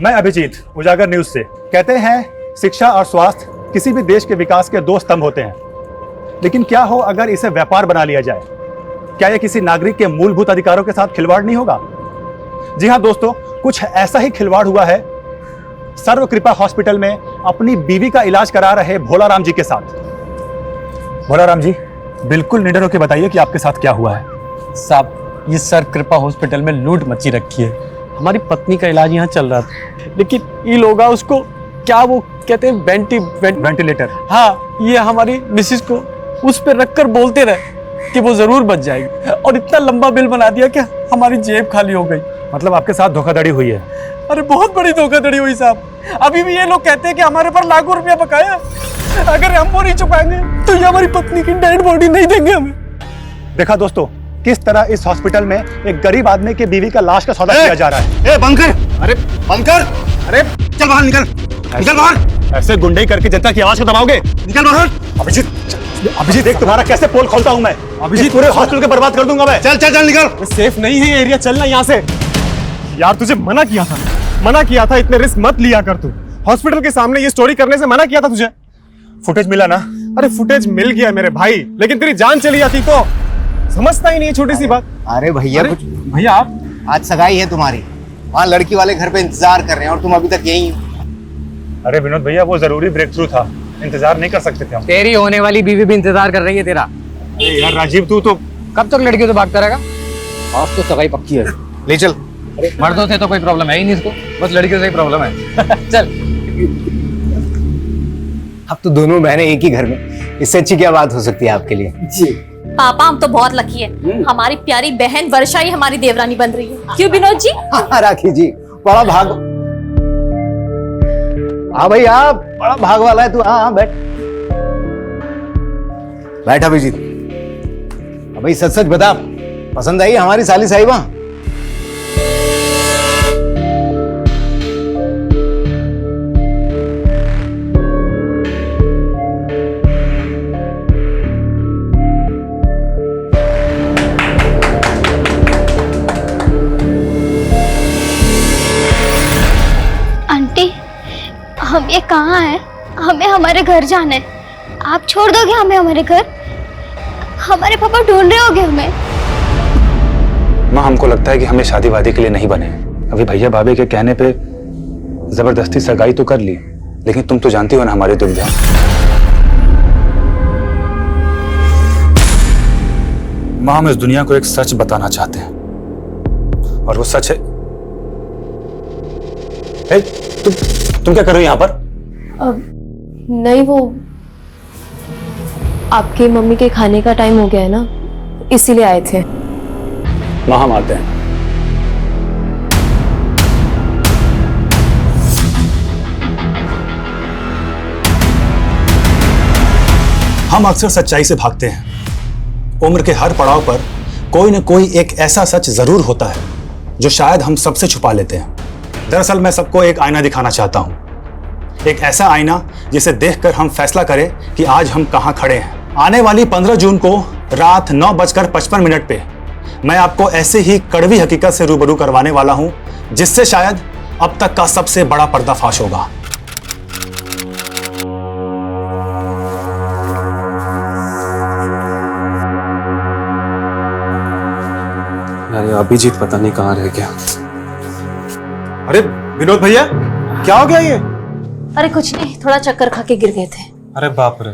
मैं अभिजीत, उजागर न्यूज से। कहते हैं शिक्षा और स्वास्थ्य किसी भी देश के विकास के दो स्तंभ होते हैं, लेकिन क्या हो अगर इसे व्यापार बना लिया जाए? क्या यह किसी नागरिक के मूलभूत अधिकारों के साथ खिलवाड़ नहीं होगा? जी हाँ दोस्तों, कुछ ऐसा ही खिलवाड़ हुआ है सर्व कृपा हॉस्पिटल में अपनी बीवी का इलाज करा रहे भोलाराम जी के साथ। भोलाराम जी, बिल्कुल निडर होकर बताइए कि आपके साथ क्या हुआ है। साहब, ये सर्व कृपा हॉस्पिटल में लूट मची रखी है। हमारी पत्नी का इलाज यहाँ चल रहा था, लेकिन ये लोग उसको क्या वो कहते हैं वेंटिलेटर। हाँ, ये हमारी मिसिस को उस पर रखकर बोलते रहे कि वो जरूर बच जाएगी, और इतना लंबा बिल बना दिया कि हमारी जेब खाली हो गई। मतलब आपके साथ धोखाधड़ी हुई है? अरे बहुत बड़ी धोखाधड़ी हुई साहब। अभी भी ये लोग कहते हैं कि हमारे पर लाखों रुपया बकाया है, अगर हम वो नहीं चुकाएंगे तो ये हमारी पत्नी की डेड बॉडी नहीं देंगे हमें। देखा दोस्तों, किस तरह इस हॉस्पिटल में एक गरीब आदमी की बीवी का लाश का सौदा किया जा रहा है। बंद कर! अरे बंद कर! अरे चल बाहर निकल! निकल बाहर! ऐसे गुंडे करके जनता की आवाज को दबाओगे? निकल बाहर! अभिजीत देख तुम्हारा कैसे पोल खोलता हूं मैं। अभिजीत पूरे हॉस्पिटल को बर्बाद कर दूंगा मैं। चल चल चल निकल! सेफ नहीं है ये एरिया, चलना यहाँ से। यार तुझे मना किया था, इतने रिस्क मत लिया कर तू। हॉस्पिटल के सामने ये स्टोरी करने से मना किया था तुझे। फुटेज मिला ना? अरे फुटेज मिल गया मेरे भाई, लेकिन तेरी जान चली जाती तो। समझता ही नहीं है छोटी सी बात। अरे भैया कुछ भैया आप आज सगाई है तुम्हारी, वहाँ लड़की वाले घर पे इंतजार कर रहे हैं और तुम अभी तक यहीं हो। अरे विनोद भैया, वो जरूरी ब्रेक थ्रू था, इंतजार नहीं कर सकते थे हम। तेरी होने वाली बीवी भी इंतजार कर रही है तेरा। अरे यार राजीव, तू तो कब तक लड़कियों से भागता रहेगा? आज तो सगाई पक्की है। ले चल। मर्दों से तो कोई प्रॉब्लम है ही नहीं इसको, बस लड़कियों से ही प्रॉब्लम है। चल। अब तो दोनों बहनें एक ही घर में, इससे अच्छी क्या बात हो सकती है आपके लिए? जी पापा, हम तो बहुत लकी है, हमारी प्यारी बहन वर्षा ही हमारी देवरानी बन रही है। क्यों विनोद जी? हाँ राखी जी, बड़ा भाग। हाँ भाई, आप बड़ा भाग वाला है तू। हाँ बैठ बैठ अभिजीत। भाई सच सच बता, पसंद आई हमारी साली साहिबा? आंटी, हम ये कहाँ हैं? हमें हमारे घर जाना है। आप छोड़ दोगे हमें हमारे घर? हमारे पापा ढूंढ रहे होंगे हमें। माँ, हमको लगता है कि हमें शादी वादी के लिए नहीं बने। अभी भैया भाभी के कहने पे जबरदस्ती सगाई तो कर ली, लेकिन तुम तो जानती हो ना हमारी दुविधा। माँ, हम इस दुनिया को एक सच बताना चाहते हैं, और वो सच है। ए, तुम क्या कर रहे हो यहाँ पर? नहीं, वो आपकी मम्मी के खाने का टाइम हो गया है ना, इसीलिए आए थे। माँ, हम आते हैं। हम अक्सर सच्चाई से भागते हैं। उम्र के हर पड़ाव पर कोई न कोई एक ऐसा सच जरूर होता है जो शायद हम सबसे छुपा लेते हैं। दरअसल मैं सबको एक आईना दिखाना चाहता हूं, एक ऐसा आईना जिसे देखकर हम फैसला करें कि आज हम कहां खड़े हैं। आने वाली 15 जून को रात 9:55 पे मैं आपको ऐसे ही कड़वी हकीकत से रूबरू करवाने वाला हूं, जिससे शायद अब तक का सबसे बड़ा पर्दाफाश होगा। अरे अभिजीत पता नहीं कहाँ रह गया। अरे विनोद भैया, क्या हो गया ये? अरे कुछ नहीं, थोड़ा चक्कर खा के गिर गए थे। अरे बाप रे।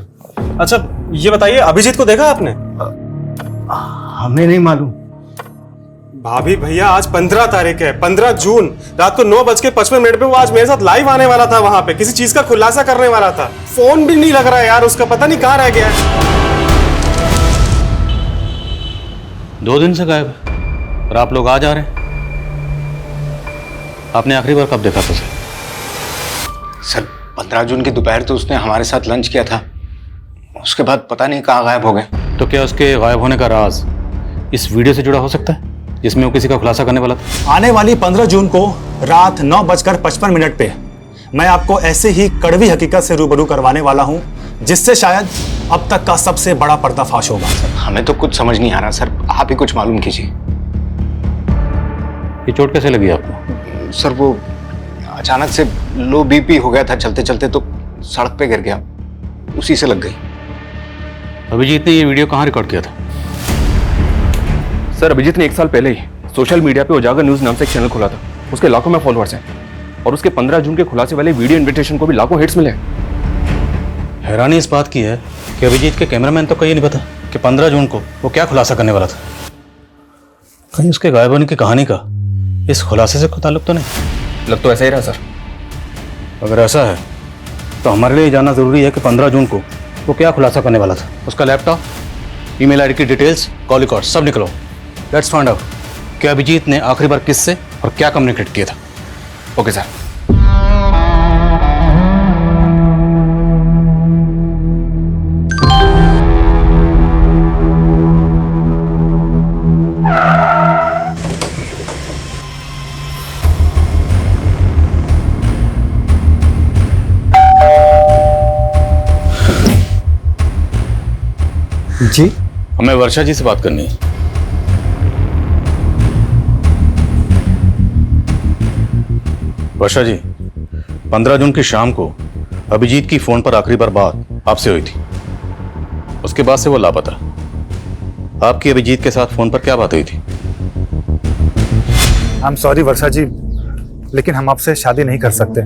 अच्छा ये बताइए, अभिजीत को देखा आपने? हमें नहीं मालूम। भाभी भैया, आज 15 तारीख है, 15 जून रात को 9:55 पे वो आज मेरे साथ लाइव आने वाला था, वहां पे किसी चीज का खुलासा करने वाला था। फोन भी नहीं लग रहा है यार उसका, पता नहीं कहाँ रह गया है। 2 दिन से गायब है और आप लोग आज आ रहे हैं। आपने आखिरी बार कब देखा था सर? 15 जून की दोपहर तो उसने हमारे साथ लंच किया था, उसके बाद पता नहीं कहाँ गायब हो गए। तो क्या उसके गायब होने का राज इस वीडियो से जुड़ा हो सकता है जिसमें वो किसी का खुलासा करने वाला था? आने वाली 15 जून को रात 9:55 पे मैं आपको ऐसे ही कड़वी हकीकत से रूबरू करवाने वाला हूं, जिससे शायद अब तक का सबसे बड़ा पर्दाफाश होगा। हमें तो कुछ समझ नहीं आ रहा सर, आप ही कुछ मालूम कीजिए। ये चोट कैसे लगी आपको? सर वो अचानक से लो बीपी हो गया था चलते चलते, तो सड़क पे गिर गया, उसी से लग गई। अभिजीत ने ये वीडियो कहाँ रिकॉर्ड किया था? सर अभिजीत ने 1 साल पहले ही सोशल मीडिया पे उजागर न्यूज नाम से एक चैनल खोला था। उसके लाखों में फॉलोअर्स हैं और उसके 15 जून के खुलासे वाले वीडियो इनविटेशन को भी लाखों हिट्स मिले। हैरानी इस बात की है कि अभिजीत के कैमरामैन तो कहीं नहीं पता कि 15 जून को वो क्या खुलासा करने वाला था। कहीं उसके गायब होने की कहानी का इस खुलासे से कोई ताल्लुक तो नहीं? लग तो ऐसा ही रहा सर। अगर ऐसा है तो हमारे लिए जानना जरूरी है कि 15 जून को वो क्या खुलासा करने वाला था। उसका लैपटॉप, ईमेल आईडी की डिटेल्स, कॉल रिकॉर्ड सब निकलो। लेट्स फाइंड आउट कि अभिजीत ने आखिरी बार किससे और क्या कम्युनिकेट किया था। Okay sir. जी, हमें वर्षा जी से बात करनी है। वर्षा जी, 15 जून की शाम को अभिजीत की फोन पर आखिरी बार बात आपसे हुई थी। उसके बाद से वो लापता। आपकी अभिजीत के साथ फोन पर क्या बात हुई थी? आई एम सॉरी वर्षा जी, लेकिन हम आपसे शादी नहीं कर सकते।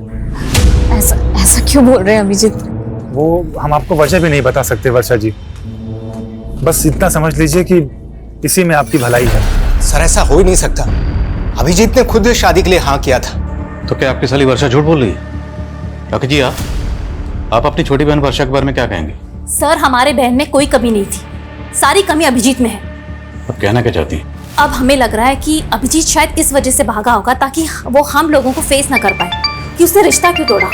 ऐसा क्यों बोल रहे हैं अभिजीत? वो हम आपको वजह भी नहीं बता सकते वर्षा जी। बस इतना समझ लीजिए कि इसी में आपकी भलाई है। सर ऐसा हो ही नहीं सकता, अभिजीत ने खुद शादी के लिए हाँ किया था। तो क्या आपकी साली वर्षा झूठ बोल रही है? काकी जी, आप अपनी छोटी बहन वर्षा के बारे में क्या कहेंगे? सर हमारे बहन में कोई कमी नहीं थी, सारी कमी अभिजीत में है। अब कहना क्या चाहती हैं? अब हमें लग रहा है कि अभिजीत शायद इस वजह से भागा होगा ताकि वो हम लोगों को फेस ना कर पाए कि उसने रिश्ता क्यों तोड़ा।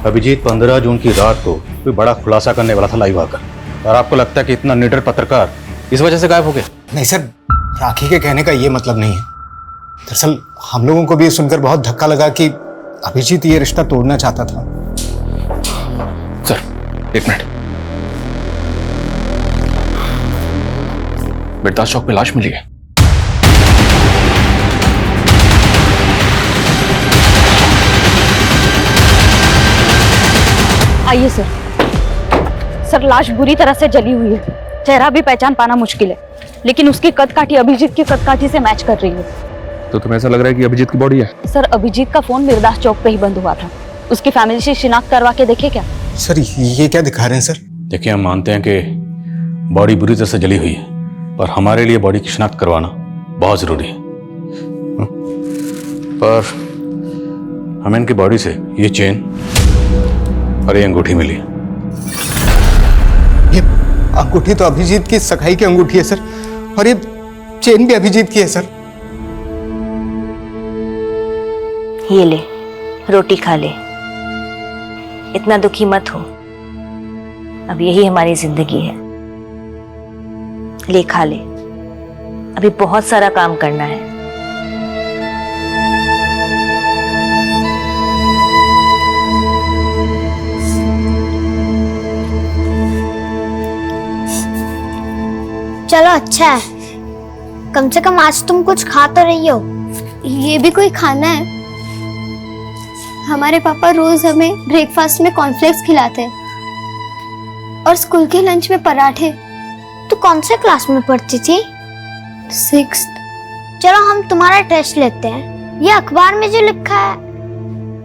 अभिजीत 15 जून की रात को कोई बड़ा खुलासा करने वाला था लाइव आकर, और आपको लगता है कि इतना निडर पत्रकार इस वजह से गायब हो गया? नहीं सर, राखी के कहने का ये मतलब नहीं है। दरअसल हम लोगों को भी सुनकर बहुत धक्का लगा कि अभिजीत ये रिश्ता तोड़ना चाहता था। सर 1 मिनट, बिरदास चौक पे लाश मिली है। आइए सर। सर लाश बुरी तरह से जली हुई है, चेहरा भी पहचान पाना मुश्किल है, लेकिन उसकी कदकाठी अभिजीत की कदकाठी से मैच कर रही है। तो तुम्हें ऐसा लग रहा है कि अभिजीत की बॉडी है? सर अभिजीत का फोन बिरदास चौक पे ही बंद हुआ था, उसकी फैमिली से शिनाख्त करवा के देखे क्या? सर ये क्या दिखा रहे हैं सर? देखिए, हम मानते हैं कि बॉडी बुरी तरह से जली हुई है, पर हमारे लिए बॉडी की शिनाख्त करवाना बहुत जरूरी है। पर हमें इनकी बॉडी से ये चेन और ये अंगूठी मिली है। ये अंगूठी तो अभिजीत की सगाई की अंगूठी है सर, और ये चेन भी अभिजीत की है सर। ये ले, रोटी खा ले, इतना दुखी मत हो, अब यही हमारी जिंदगी है। ले खा ले, अभी बहुत सारा काम करना है। चलो अच्छा है, कम से कम आज तुम कुछ खा तो रही हो। ये भी कोई खाना है? हमारे पापा रोज हमें ब्रेकफास्ट में कॉर्नफ्लेक्स खिलाते हैं और स्कूल के लंच में पराठे। तू कौन से क्लास में पढ़ती थी? 6th। चलो हम तुम्हारा टेस्ट लेते हैं। ये अखबार में जो लिखा है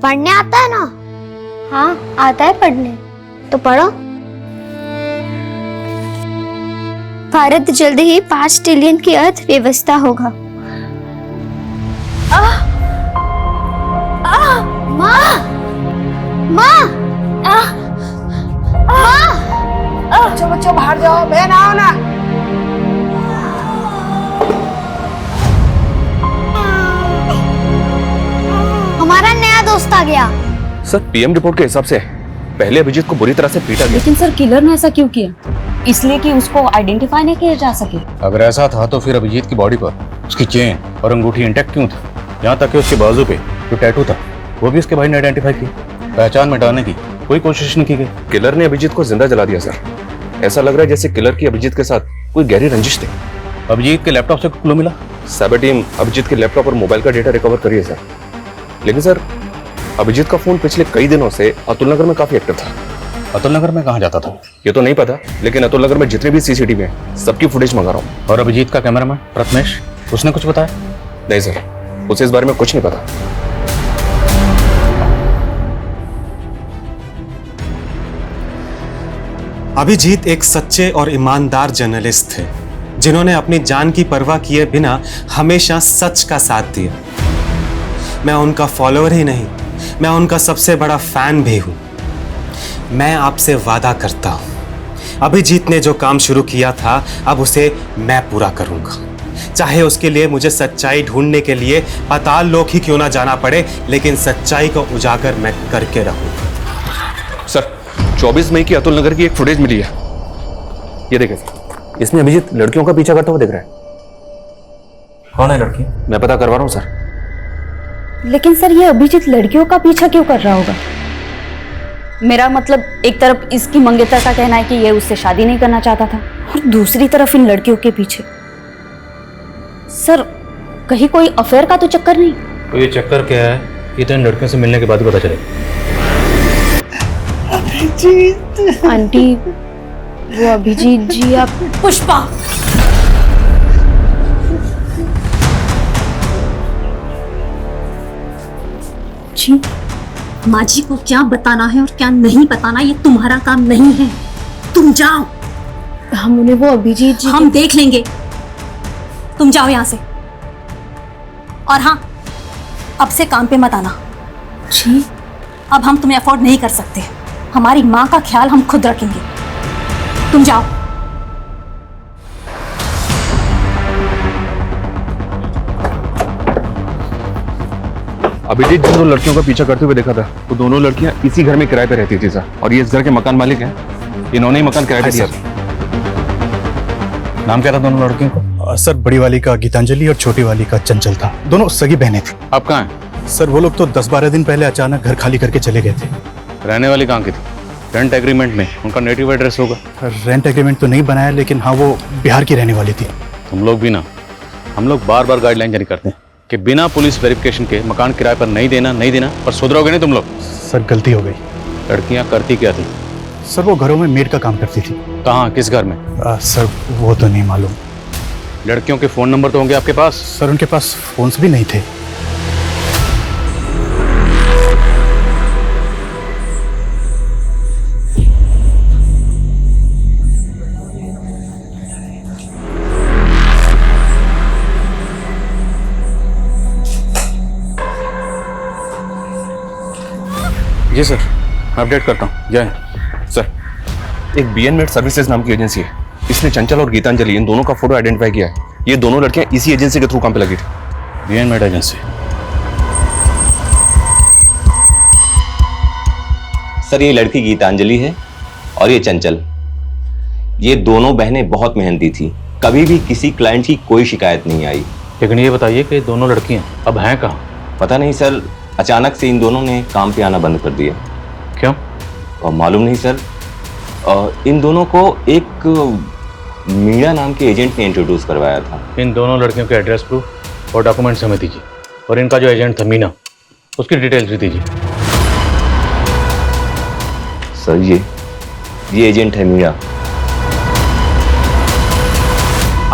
पढ़ने आता है ना? हाँ आता है पढ़ने। तो पढ़ो। भारत जल्द ही 5 ट्रिलियन की अर्थव्यवस्था होगा। माँ, माँ, बच्चों बच्चों बाहर जाओ, बहन आओ ना। हमारा नया दोस्त आ गया। सर पीएम रिपोर्ट के हिसाब से पहले अभिजीत को बुरी तरह से पीटा गया। लेकिन सर किलर ने ऐसा क्यों किया? इसलिए कि उसको आइडेंटिफाई नहीं किया जा सके। अगर ऐसा था तो फिर अभिजीत की बॉडी पर उसकी चेन और अंगूठी इंटैक्ट क्यों थी? यहाँ तक कि उसके बाजू पे जो टैटू था वो भी उसके भाई ने आइडेंटिफाई किया। पहचान मिटाने की कोई कोशिश नहीं की गई। किलर ने अभिजीत को जिंदा जला दिया सर। ऐसा लग रहा है जैसे किलर की अभिजीत के साथ कोई गहरी रंजिश थी। अभिजीत के लैपटॉप से क्लू मिला? साइबर टीम अभिजीत के लैपटॉप और मोबाइल का डेटा रिकवर करी है सर। लेकिन सर अभिजीत का फोन पिछले कई दिनों से अतुल नगर में काफी एक्टिव था। अतुल नगर में कहाँ जाता था? ये तो नहीं पता, लेकिन अतुल नगर में जितने भी सीसीटीवी हैं सबकी फुटेज मंगा रहा हूँ। और अभिजीत का कैमरामैन प्रथमेश, उसने कुछ बताया? नहीं सर, उसे इस बारे में कुछ नहीं पता। अभिजीत एक सच्चे और ईमानदार जर्नलिस्ट थे जिन्होंने अपनी जान की परवाह किए बिना हमेशा सच का साथ दिया। मैं उनका फॉलोअर ही नहीं, मैं उनका सबसे बड़ा फैन भी हूं। मैं आपसे वादा करता हूं, अभिजीत ने जो काम शुरू किया था अब उसे मैं पूरा करूंगा, चाहे उसके लिए मुझे सच्चाई ढूंढने के लिए पाताल लोक ही क्यों ना जाना पड़े, लेकिन सच्चाई को उजागर मैं करके रहूंगा। सर 24 मई की अतुल नगर की एक फुटेज मिली है, ये देखें सर। इसमें अभिजीत लड़कियों का पीछा करता हुआ दिख रहा है। कौन है लड़की? मैं पता करवा रहा हूँ सर। लेकिन सर ये अभिजीत लड़कियों का पीछा क्यों कर रहा होगा? मेरा मतलब एक तरफ इसकी मंगेतर का कहना है कि ये उससे शादी नहीं करना चाहता था और दूसरी तरफ इन लड़कियों के पीछे। सर कहीं कोई अफेयर का तो चक्कर नहीं? तो ये चक्कर क्या है ये तो इन लड़कियों से मिलने के बाद ही पता चलेगा। आंटी वो अभिजीत जी आप। पुष्पा, जी माँ जी को क्या बताना है और क्या नहीं बताना ये तुम्हारा काम नहीं है। तुम जाओ। हम उन्हें वो अभिजीत जी हम देख लेंगे, तुम जाओ यहाँ से। और हाँ, अब से काम पे मत आना। जी अब हम तुम्हें अफोर्ड नहीं कर सकते। हमारी माँ का ख्याल हम खुद रखेंगे। तुम जाओ। अभिजीत जिन दो लड़कियों का पीछा करते हुए देखा था वो दोनों लड़कियां इसी घर में किराए पे रहती थी सर, और ये इस घर के मकान मालिक हैं। इन्होंने ही मकान किराए पे दिया। नाम क्या था दोनों लड़कियों का? सर बड़ी वाली का गीतांजलि और छोटी वाली का चंचल था। दोनों सगी बहनें थी। आप कहाँ हैं? सर वो लोग तो 10-12 दिन पहले अचानक घर खाली करके चले गए थे। रहने वाली कहाँ की थी? रेंट एग्रीमेंट में उनका नेटिव एड्रेस होगा। रेंट एग्रीमेंट तो नहीं बनाया, लेकिन हाँ वो बिहार की रहने वाली थी। तुम लोग भी ना, हम लोग बार बार गाइडलाइन जारी करते हैं कि बिना पुलिस वेरिफिकेशन के मकान किराए पर नहीं देना, पर सुधरोगे नहीं तुम लोग। सर गलती हो गई। लड़कियां करती क्या थी? सर वो घरों में मेड का काम करती थी। कहाँ, किस घर में? सर वो तो नहीं मालूम। लड़कियों के फोन नंबर तो होंगे आपके पास? सर उनके पास फोन्स भी नहीं थे। जी सर, मैं अपडेट करता हूँ। जय सर, एक बीएन मेड सर्विसेज नाम की एजेंसी है, इसने चंचल और गीतांजलि इन दोनों का फोटो आइडेंटिफाई किया है। ये दोनों लड़कियां इसी एजेंसी के थ्रू काम पे लगी थी। BN made agency? सर ये लड़की गीतांजलि है और ये चंचल। ये दोनों बहनें बहुत मेहनती थी, कभी भी किसी क्लाइंट की कोई शिकायत नहीं आई। लेकिन ये बताइए कि दोनों लड़कियां अब हैं कहाँ? पता नहीं सर, अचानक से इन दोनों ने काम पे आना बंद कर दिया। क्यों? और मालूम नहीं सर। इन दोनों को एक मीणा नाम के एजेंट ने इंट्रोड्यूस करवाया था। इन दोनों लड़कियों के एड्रेस प्रूफ और डॉक्यूमेंट्स हमें दीजिए, और इनका जो एजेंट था मीना, उसकी डिटेल्स भी दीजिए। सर ये एजेंट है मीणा।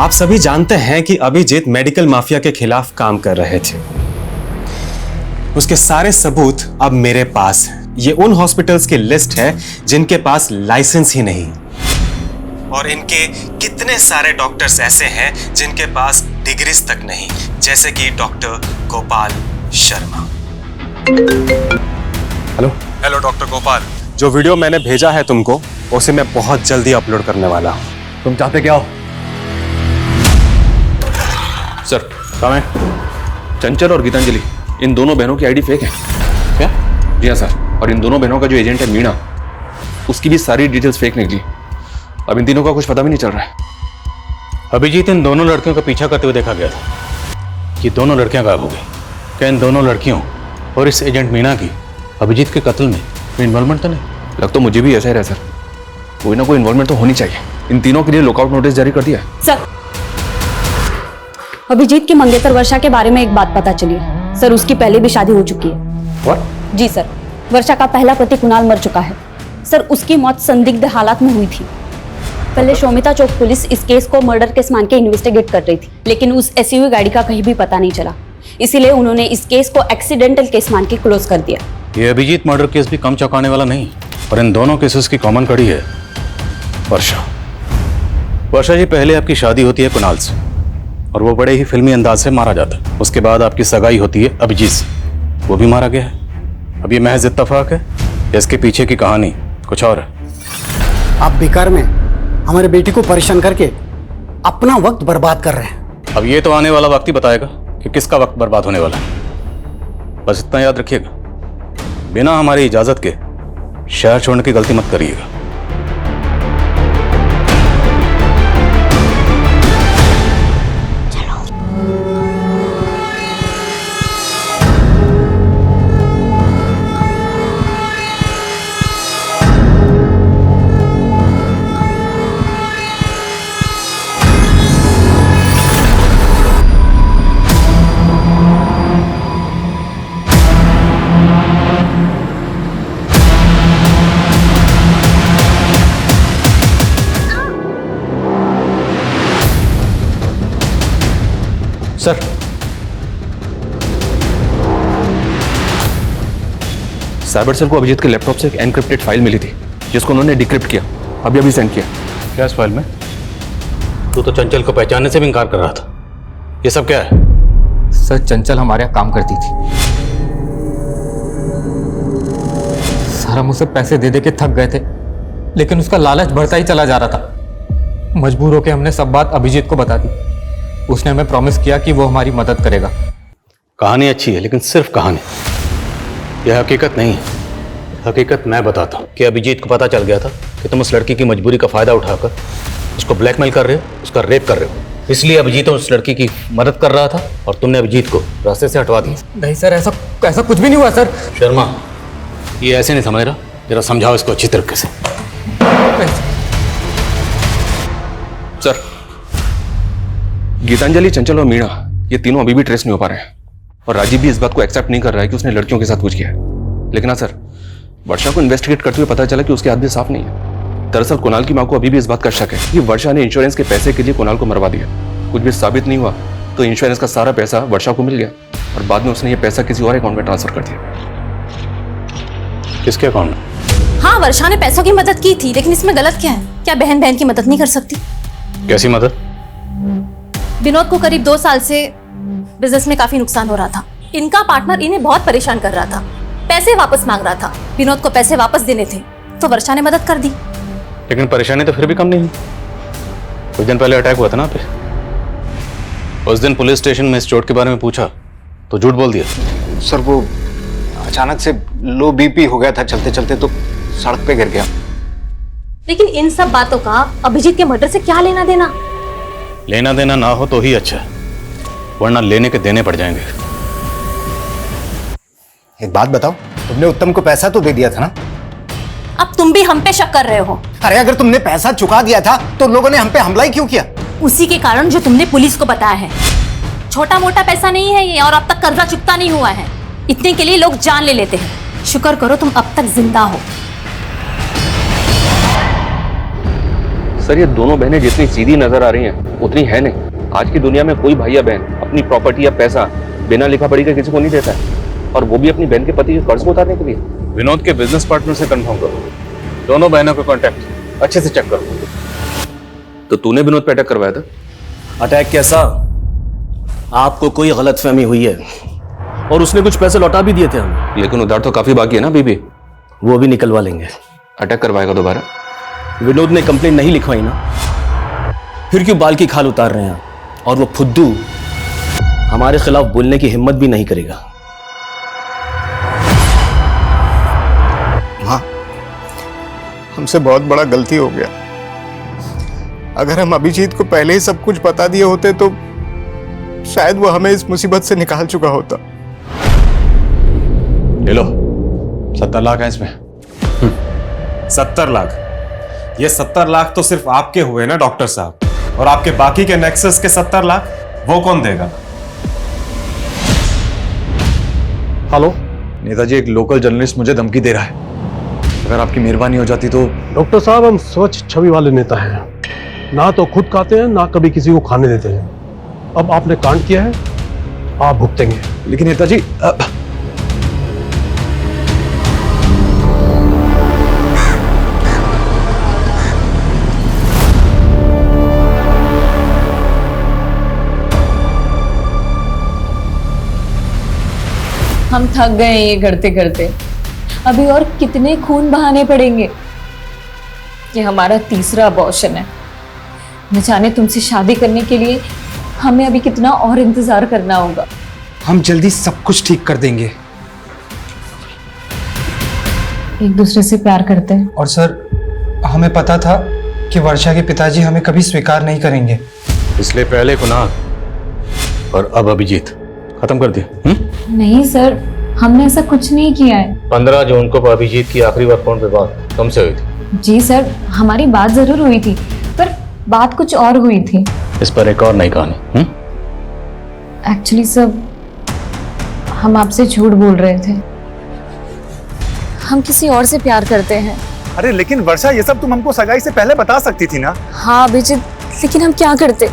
आप सभी जानते हैं कि अभिजीत मेडिकल माफिया के खिलाफ काम कर रहे थे। उसके सारे सबूत अब मेरे पास हैं। ये उन हॉस्पिटल्स की लिस्ट है जिनके पास लाइसेंस ही नहीं, और इनके कितने सारे डॉक्टर्स ऐसे हैं जिनके पास डिग्रीज तक नहीं, जैसे कि doctor Gopal Sharma. Hello doctor Gopal, जो वीडियो मैंने भेजा है तुमको, उसे मैं बहुत जल्दी अपलोड करने वाला हूँ। तुम चाहते क्या हो? सर कहाँ है? चंचल और गीतांजलि इन दोनों बहनों की आईडी फेक है। क्या? जी हाँ सर, और इन दोनों बहनों का जो एजेंट है मीणा, उसकी भी सारी डिटेल्स फेक निकली। अब इन तीनों का कुछ पता भी नहीं चल रहा है। अभिजीत इन दोनों लड़कियों का पीछा करते हुए देखा गया था। ये दोनों लड़कियां गायब हो गई। क्या इन दोनों लड़कियों और इस एजेंट मीणा की अभिजीत के कत्ल में इन्वॉल्वमेंट तो नहीं? लग तो मुझे भी ऐसा ही रहा सर, कोई ना कोई इन्वॉल्वमेंट तो होनी चाहिए। इन तीनों के लिए लुकआउट नोटिस जारी कर दिया है। सर अभिजीत की मंगेतर वर्षा के बारे में एक बात पता चली है सर, उसकी पहले भी शादी हो चुकी है। What? जी सर, वर्षा का पहला पति कुणाल मर चुका है सर। उसकी मौत संदिग्ध हालात में हुई थी। पहले शोमिता चौक पुलिस इस केस को मर्डर केस मान के इन्वेस्टिगेट कर रही थी, लेकिन उस एसयूवी गाड़ी का कहीं भी पता नहीं चला, इसीलिए उन्होंने इस केस को एक्सीडेंटल केस मान के क्लोज कर दिया। ये अभिजीत मर्डर केस भी कम चौंकाने वाला नहीं, और इन दोनों केसेस की कॉमन कड़ी है वर्षा। वर्षा जी, पहले आपकी शादी होती है कुणाल से और वो बड़े ही फिल्मी अंदाज से मारा जाता है। उसके बाद आपकी सगाई होती है अभिजीत से, वो भी मारा गया है। अब ये महज इत्तेफाक है, इसके पीछे की कहानी कुछ और है। आप बेकार में हमारे बेटी को परेशान करके अपना वक्त बर्बाद कर रहे हैं। अब ये तो आने वाला वक्त ही बताएगा कि किसका वक्त बर्बाद होने वाला है। बस इतना याद रखिएगा, बिना हमारी इजाजत के शहर छोड़ने की गलती मत करिएगा। सर, साइबर सेल को अभिजीत के लैपटॉप से एक एनक्रिप्टेड फाइल मिली थी जिसको उन्होंने डिक्रिप्ट किया, अभी सेंड किया। क्या इस फाइल में? तू तो चंचल को पहचानने से भी इनकार कर रहा था, ये सब क्या है? सर, चंचल हमारे यहाँ काम करती थी सर। हम उसे पैसे दे दे के थक गए थे, लेकिन उसका लालच बढ़ता ही चला जा रहा था। मजबूर होकर हमने सब बात अभिजीत को बता दी। उसने हमें प्रॉमिस किया कि वो हमारी मदद करेगा। कहानी अच्छी है, लेकिन सिर्फ कहानी, यह हकीकत नहीं है। हकीकत मैं बताता हूँ कि अभिजीत को पता चल गया था कि तुम उस लड़की की मजबूरी का फायदा उठाकर उसको ब्लैकमेल कर रहे हो, उसका रेप कर रहे हो। इसलिए अभिजीत उस लड़की की मदद कर रहा था और तुमने अभिजीत को रास्ते से हटवा दिया। नहीं सर, ऐसा कुछ भी नहीं हुआ सर। शर्मा, ये ऐसे नहीं समझ रहा, जरा समझाओ इसको अच्छी तरीके से। सर, गीतांजलि, चंचल और मीणा ये तीनों अभी भी ट्रेस नहीं हो पा रहे हैं, और राजीव भी इस बात को एक्सेप्ट नहीं कर रहा है कि उसने लड़कियों के साथ कुछ किया है। लेकिन हाँ सर, वर्षा को इन्वेस्टिगेट करते हुए पता चला कि उसके हाथ भी साफ नहीं है। दरअसल कुणाल की मां को अभी भी इस बात का शक है कि वर्षा ने इंश्योरेंस के पैसे के लिए कुणाल को मरवा दिया। कुछ भी साबित नहीं हुआ तो इंश्योरेंस का सारा पैसा वर्षा को मिल गया, और बाद में उसने ये पैसा किसी और अकाउंट में ट्रांसफर कर दिया। किसके अकाउंट में? हाँ, वर्षा ने पैसों की मदद की थी, लेकिन इसमें गलत क्या है? क्या बहन बहन की मदद नहीं कर सकती? कैसी मदद? विनोद को करीब 2 साल से बिजनेस में काफी नुकसान हो रहा था। इनका पार्टनर इन्हें बहुत परेशान कर रहा था, पैसे वापस मांग रहा था। विनोद को पैसे वापस देने थे तो वर्षा ने मदद कर दी। लेकिन परेशानी तो फिर भी कम नहीं हुई। कुछ दिन पहले अटैक हुआ था ना पे। उस दिन पुलिस स्टेशन में इस चोट के बारे में पूछा तो झूठ बोल दिया। सर, वो अचानक से लो बीपी हो गया था, चलते चलते तो सड़क पे गिर गया। लेकिन इन सब बातों का अभिजीत के मर्डर से क्या लेना देना? लेना देना ना हो तो ही अच्छा है, वरना लेने के देने पड़ जाएंगे। एक बात बताओ, तुमने उत्तम को पैसा तो दे दिया था ना? अब तुम भी हम पे शक कर रहे हो। अरे अगर तुमने पैसा चुका दिया था तो लोगों ने हम पे हमला ही क्यों किया? उसी के कारण जो तुमने पुलिस को बताया है। छोटा मोटा पैसा नहीं है ये, और अब तक कर्जा चुकता नहीं हुआ है। इतने के लिए लोग जान ले लेते हैं। शुक्र करो तुम अब तक जिंदा हो। सर, ये दोनों बहनें जितनी सीधी नजर आ रही हैं उतनी है नहीं। आज की दुनिया में कोई भाई या बहन अपनी प्रॉपर्टी या पैसा बिना लिखा पढ़ी के किसी को नहीं देता है, और वो भी अपनी बहन के पति के कर्ज को उतारने के लिए। विनोद के बिजनेस पार्टनर से कंफर्म करो, दोनों बहनों का कांटेक्ट अच्छे से चेक करो। तो तूने विनोद पे अटैक करवाया था? अटैक कैसा? आपको कोई गलतफहमी हुई है, और उसने कुछ पैसे लौटा भी दिए थे हमें। लेकिन उधार तो काफी बाकी है ना बीबी। वो भी निकलवा लेंगे। अटैक करवाएगा दोबारा? विनोद ने कंप्लेन नहीं लिखवाई ना, फिर क्यों बाल की खाल उतार रहे हैं? और वो फुद्दू हमारे खिलाफ बोलने की हिम्मत भी नहीं करेगा। हाँ, हमसे बहुत बड़ा गलती हो गया। अगर हम अभिजीत को पहले ही सब कुछ बता दिए होते तो शायद वो हमें इस मुसीबत से निकाल चुका होता। ले लो, 70 लाख है इसमें। 70 लाख? ये 70 लाख तो सिर्फ आपके हुए ना डॉक्टर साहब, और आपके बाकी के नेक्सस के 70 लाख वो कौन देगा? हेलो नेताजी, एक लोकल जर्नलिस्ट मुझे धमकी दे रहा है। अगर आपकी मेहरबानी हो जाती तो। डॉक्टर साहब, हम स्वच्छ छवि वाले नेता हैं, ना तो खुद खाते हैं ना कभी किसी को खाने देते हैं। अब आपने कांड किया है, आप भुगतेंगे। लेकिन नेताजी हम थक गए हैं ये करते करते। अभी और कितने खून बहाने पड़ेंगे? ये हमारा तीसरा अबॉर्शन है। न जाने तुमसे शादी करने के लिए हमें अभी कितना और इंतजार करना होगा। हम जल्दी सब कुछ ठीक कर देंगे। एक दूसरे से प्यार करते हैं। और सर, हमें पता था कि वर्षा के पिताजी हमें कभी स्वीकार नहीं करेंगे, इसलिए पहले कुणाल और अब अभिजीत खत्म कर दिया। नहीं सर, हमने ऐसा कुछ नहीं किया है। 15 जून को अभिजीत की आखिरी बार फोन पे बात तुमसे हुई थी? जी सर, हमारी बात जरूर हुई थी, पर बात कुछ और हुई थी। इस पर एक और नई कहानी। एक्चुअली सर, हम आपसे झूठ बोल रहे थे। हम किसी और से प्यार करते हैं। अरे लेकिन वर्षा, ये सब तुम हमको सगाई से पहले बता सकती थी ना। हाँ अभिजीत, लेकिन हम क्या करते,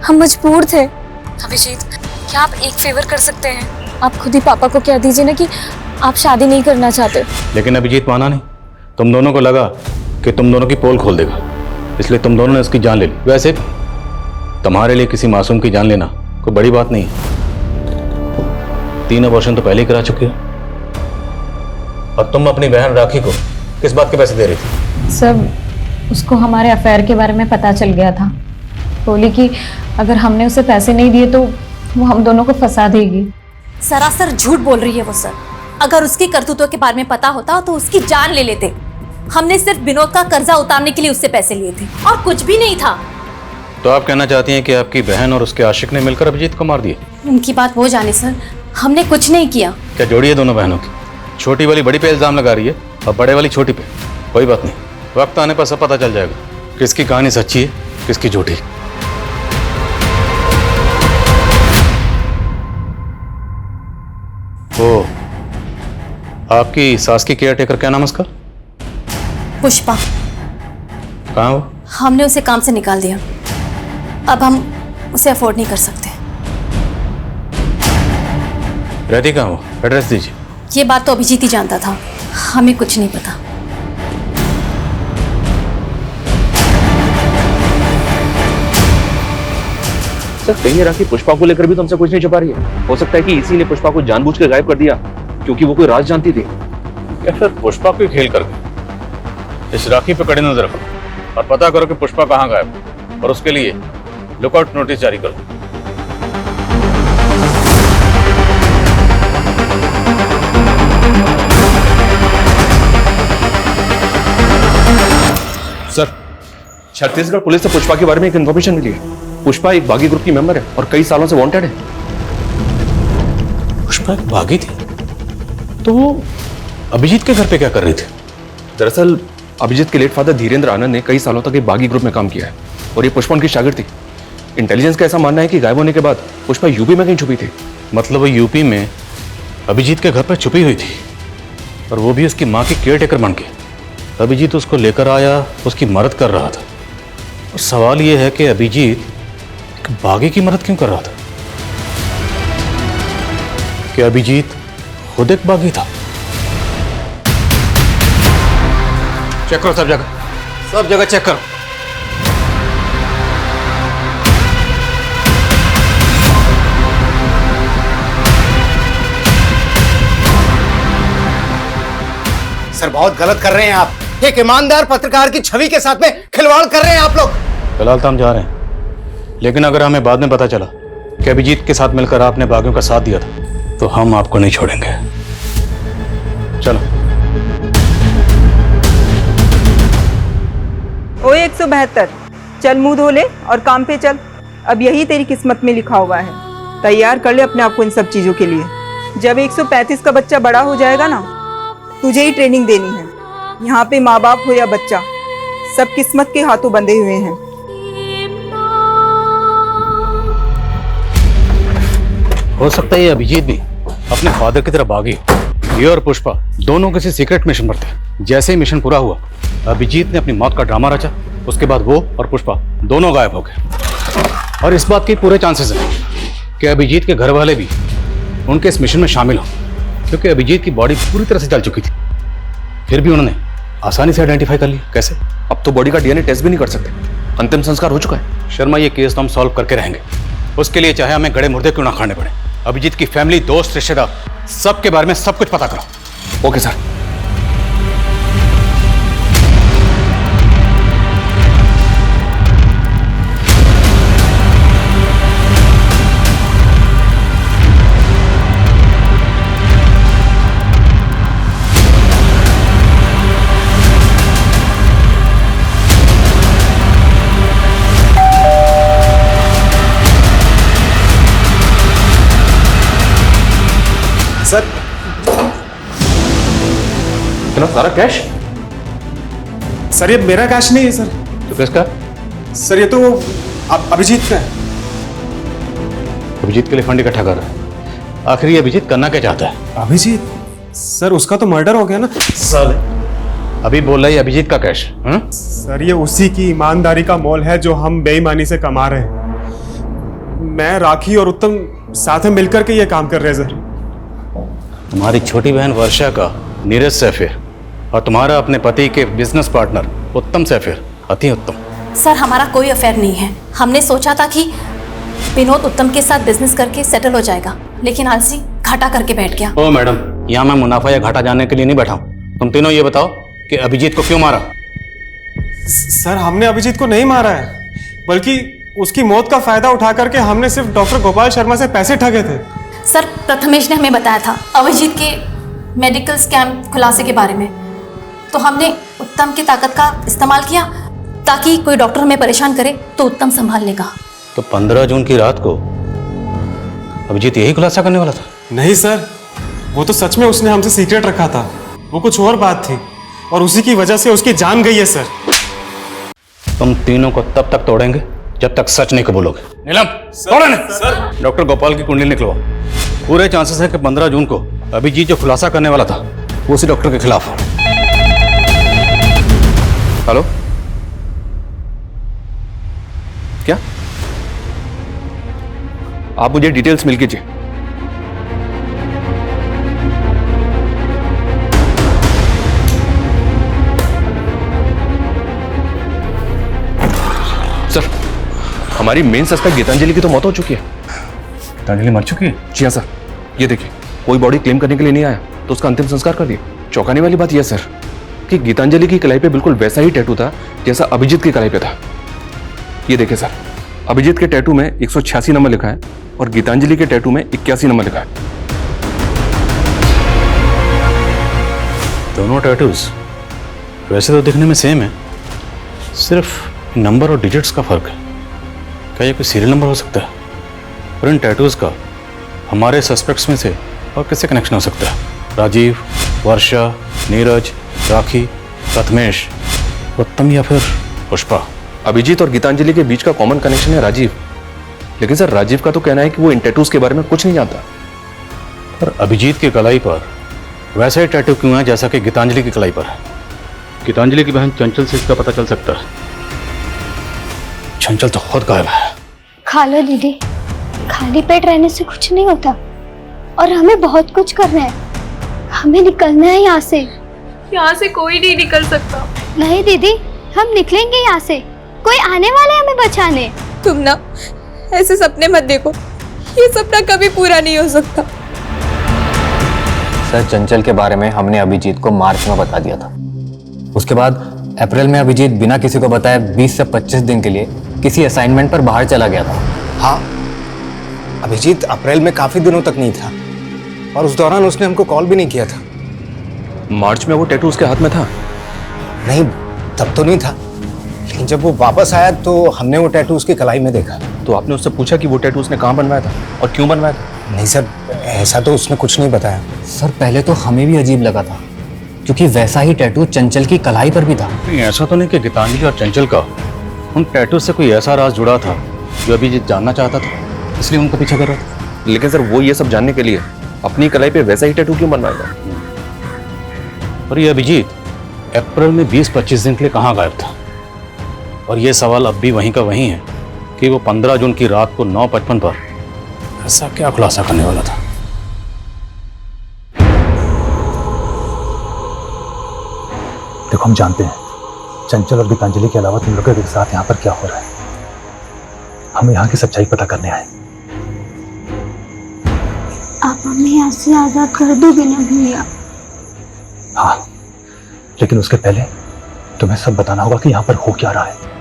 हम मजबूर थे। अभिजीत, क्या आप एक फेवर कर सकते हैं? आप खुद ही पापा को कह दीजिए ना कि आप शादी नहीं करना चाहते। लेकिन अभिजीत माना नहीं। तुम दोनों को लगा कि तुम दोनों की पोल खोल देगा, इसलिए तुम दोनों ने उसकी जान ले ली। वैसे तुम्हारे लिए किसी मासूम की जान लेना कोई बड़ी बात नहीं है। 3 अबॉर्शन तो पहले ही करा चुके हो। और तुम अपनी बहन राखी को किस बात के पैसे दे रही थी? सब उसको हमारे अफेयर के बारे में पता चल गया था। बोली कि अगर हमने उसे पैसे नहीं दिए तो वो हम दोनों को फंसा देगी। सरासर झूठ बोल रही है वो सर। अगर उसकी करतूतों के बारे में पता होता तो उसकी जान ले लेते। हमने सिर्फ विनोद का कर्जा उतारने के लिए उससे पैसे लिए थे और कुछ भी नहीं था। तो आप कहना चाहती हैं कि आपकी बहन और उसके आशिक ने मिलकर अभिजीत को मार दिया? उनकी बात वो जाने सर, हमने कुछ नहीं किया। क्या जोड़ी है दोनों बहनों की? छोटी वाली बड़ी पे इल्जाम लगा रही है और बड़े वाली छोटी पे। कोई बात नहीं, वक्त आने पर सब पता चल जाएगा किसकी कहानी सच्ची है किसकी झूठी। ओ, आपकी सास की केयर टेकर क्या नाम है उसका? पुष्पा। कहाँ वो? हमने उसे काम से निकाल दिया। अब हम उसे अफोर्ड नहीं कर सकते। रहती कहाँ वो? एड्रेस दीजिए। ये बात तो अभिजीत ही जानता था, हमें कुछ नहीं पता। सर, कहीं राखी पुष्पा को लेकर भी तुमसे कुछ नहीं छुपा रही है? हो सकता है कि इसी ने पुष्पा को जानबूझ कर गायब कर दिया क्योंकि वो कोई राज जानती थी। या फिर पुष्पा को खेल कर गए। इस राखी पे कड़ी नजर रखो और पता करो कि पुष्पा कहाँ गायब है, और उसके लिए लुकआउट नोटिस जारी करो। सर, छत्तीसगढ़ पुलिस से पुष्पा के बारे में एक इन्फॉर्मेशन मिली है। पुष्पा एक बागी ग्रुप की मेंबर है और कई सालों से वांटेड है। पुष्पा एक बागी थी? तो वो अभिजीत के घर पे क्या कर रही थी? दरअसल अभिजीत के लेट फादर धीरेन्द्र आनंद ने कई सालों तक एक बागी ग्रुप में काम किया है और ये पुष्पा उनकी शागिर्द थी। इंटेलिजेंस का ऐसा मानना है कि गायब होने के बाद पुष्पा यूपी में कहीं छुपी थी। मतलब वो यूपी में अभिजीत के घर पर छुपी हुई थी, और वो भी उसकी माँ की केयर टेकर बन के। अभिजीत उसको लेकर आया, उसकी मदद कर रहा था। और सवाल ये है कि अभिजीत एक बागी की मदद क्यों कर रहा था? कि अभिजीत खुद एक बागी था? चेक करो सब जगह चेक करो। सर, बहुत गलत कर रहे हैं आप। एक ईमानदार पत्रकार की छवि के साथ में खिलवाड़ कर रहे हैं आप लोग। फिलहाल तो हम जा रहे हैं, लेकिन अगर हमें बाद में पता चला कि अभिजीत के साथ मिलकर आपने बागियों का साथ दिया था तो हम आपको नहीं छोड़ेंगे। चलो। ओ 172, चल मुंह धो ले और काम पे चल। अब यही तेरी किस्मत में लिखा हुआ है। तैयार कर ले अपने आप को इन सब चीजों के लिए। जब 135 का बच्चा बड़ा हो जाएगा ना, तुझे ही ट्रेनिंग देनी है। यहाँ पे माँ बाप हो या बच्चा, सब किस्मत के हाथों बंधे हुए हैं। हो सकता है ये अभिजीत भी अपने फादर की तरफ भागी। ये और पुष्पा दोनों किसी सीक्रेट मिशन पर थे। जैसे ही मिशन पूरा हुआ, अभिजीत ने अपनी मौत का ड्रामा रचा। उसके बाद वो और पुष्पा दोनों गायब हो गए। और इस बात के पूरे चांसेस हैं कि अभिजीत के घर वाले भी उनके इस मिशन में शामिल हों, क्योंकि अभिजीत की बॉडी पूरी तरह से जल चुकी थी। फिर भी उन्होंने आसानी से आइडेंटिफाई कर लिया। कैसे? अब तो बॉडी का डीएनए टेस्ट भी नहीं कर सकते, अंतिम संस्कार हो चुका है। शर्मा, ये केस तो हम सॉल्व करके रहेंगे। उसके लिए चाहे हमें गड़े मुर्दे क्यों ना खाने पड़े। अभिजीत की फैमिली, दोस्त, रिश्तेदार, सबके बारे में सब कुछ पता करो। Okay sir. सर, इतना सारा कैश? सर ये मेरा कैश नहीं है सर। तो किसका? सर ये तो अभिजीत का है। अभिजीत के लिए फंड इकट्ठा कर रहा है। आखिर ये अभिजीत करना क्या चाहता है? अभिजीत? सर उसका तो मर्डर हो गया ना। साले, अभी बोल रहा है अभिजीत का कैश। सर ये उसी की ईमानदारी का मोल है जो हम बेईमानी से कमा रहे हैं। मैं, राखी और उत्तम साथ में मिलकर के ये काम कर रहे हैं सर। तुम्हारी छोटी बहन वर्षा का नीरज से अफेयर और तुम्हारा अपने पति के बिजनेस पार्टनर उत्तम से अफेयर। अति उत्तम। सर हमारा कोई अफेयर नहीं है। हमने सोचा था कि विनोद उत्तम के साथ बिजनेस करके सेटल हो जाएगा, लेकिन आलसी घाटा करके बैठ गया। ओ मैडम, यहाँ मैं मुनाफा या घाटा जानने के लिए नहीं बैठा हूँ। तुम तीनों ये बताओ कि अभिजीत को क्यों मारा? सर हमने अभिजीत को नहीं मारा है, बल्कि उसकी मौत का फायदा उठा करके हमने सिर्फ डॉक्टर गोपाल शर्मा से पैसे ठगे थे। सर प्रथमेश ने हमें बताया था अभिजीत के मेडिकल स्कैम खुलासे के बारे में, तो हमने उत्तम की ताकत का इस्तेमाल किया ताकि कोई डॉक्टर हमें परेशान करे तो उत्तम संभाल लेगा। तो 15 जून की रात को अभिजीत यही खुलासा करने वाला था? नहीं सर, वो तो सच में उसने हमसे सीक्रेट रखा था। वो कुछ और बात थी और उसी की वजह से उसकी जान गई है सर। तुम तीनों को तब तक तोड़ेंगे जब तक सच नहीं कबूलोगे। नीलम, तोड़ो इन्हें। डॉक्टर गोपाल की कुंडली निकलवाओ। पूरे चांसेस है कि 15 जून को अभिजीत जो खुलासा करने वाला था वो उसी डॉक्टर के खिलाफ हो। हेलो, क्या आप मुझे डिटेल्स मिल कीजिए। सर, हमारी मेन सस्पेक्ट गीतांजलि की तो मौत हो चुकी है। गीतांजलि मर चुकी है? जी हाँ सर। ये देखिए, कोई बॉडी क्लेम करने के लिए नहीं आया तो उसका अंतिम संस्कार कर दिया। चौंकाने वाली बात यह सर कि गीतांजलि की कलाई पे बिल्कुल वैसा ही टैटू था जैसा अभिजीत की कलाई पे था। ये देखिए सर, अभिजीत के टैटू में 186 नंबर लिखा है और गीतांजलि के टैटू में 81 नंबर लिखा है। दोनों टैटूज वैसे तो दिखने में सेम है, सिर्फ नंबर और डिजिट्स का फर्क है। क्या ये कोई सीरियल नंबर हो सकता है? और इन टैटूज का हमारे सस्पेक्ट्स में से और किससे कनेक्शन हो सकता है? राजीव, वर्षा, नीरज, राखी, प्रथमेश, उत्तम या फिर पुष्पा? अभिजीत और गीतांजलि के बीच का कॉमन कनेक्शन है राजीव, लेकिन सर राजीव का तो कहना है कि वो इन टैटूज के बारे में कुछ नहीं जानता। पर अभिजीत की कलाई पर वैसा ही टैटू क्यों है जैसा कि गीतांजलि की कलाई पर है? गीतांजलि की बहन चंचल से इसका पता चल सकता है। चंचल तो खुद गायब है। खा लो दीदी, खाली पेट रहने से कुछ नहीं होता और हमें बहुत कुछ करना है। हमें निकलना है यहाँ से। यहाँ से कोई नहीं निकल सकता। नहीं दीदी, हम निकलेंगे यहाँ से। कोई आने वाला है हमें बचाने। तुम ना ऐसे सपने मत देखो, ये सपना कभी पूरा नहीं हो सकता। सर, चंचल के बारे में हमने अभिजीत को मार्च में बता दिया था। उसके बाद अप्रैल में अभिजीत बिना किसी को बताए 20 से 25 दिन के लिए किसी असाइनमेंट पर बाहर चला गया था। हाँ, अभिजीत अप्रैल में काफी दिनों तक नहीं था और उस दौरान उसने हमको कॉल भी नहीं किया था। मार्च में वो टैटू उसके हाथ में था? नहीं, तब तो नहीं था, लेकिन जब वो वापस आया तो हमने वो टैटू उसकी कलाई में देखा। तो आपने उससे पूछा कि वो टैटू उसने कहाँ बनवाया था और क्यों बनवाया था? नहीं सर, ऐसा तो उसने कुछ नहीं बताया। सर, पहले तो हमें भी अजीब लगा था क्योंकि वैसा ही टैटू चंचल की कलाई पर भी था। नहीं, ऐसा तो नहीं कि गीतांजलि और चंचल का उन टैटू से कोई ऐसा राज जुड़ा था जो अभिजीत जानना चाहता था, इसलिए उनको पीछे कर रहा था। लेकिन सर वो ये सब जानने के लिए अपनी कलाई पे वैसा ही टैटू क्यों बनवाएगा? और ये अभिजीत अप्रैल में 20-25 दिन के लिए कहाँ गायब था? और ये सवाल अब भी वहीं का वहीं है कि वो 15 जून की रात को 9:55 पर ऐसा क्या खुलासा करने वाला था? देखो, हम जानते हैं चंचल और गीतांजलि के अलावा तुम लोगों के साथ यहाँ पर क्या हो रहा है। हम यहाँ की सच्चाई पता करने आए। आप हमें यहाँ से आजाद कर दोगे ना भैया? हाँ, लेकिन उसके पहले तुम्हें सब बताना होगा कि यहाँ पर हो क्या रहा है।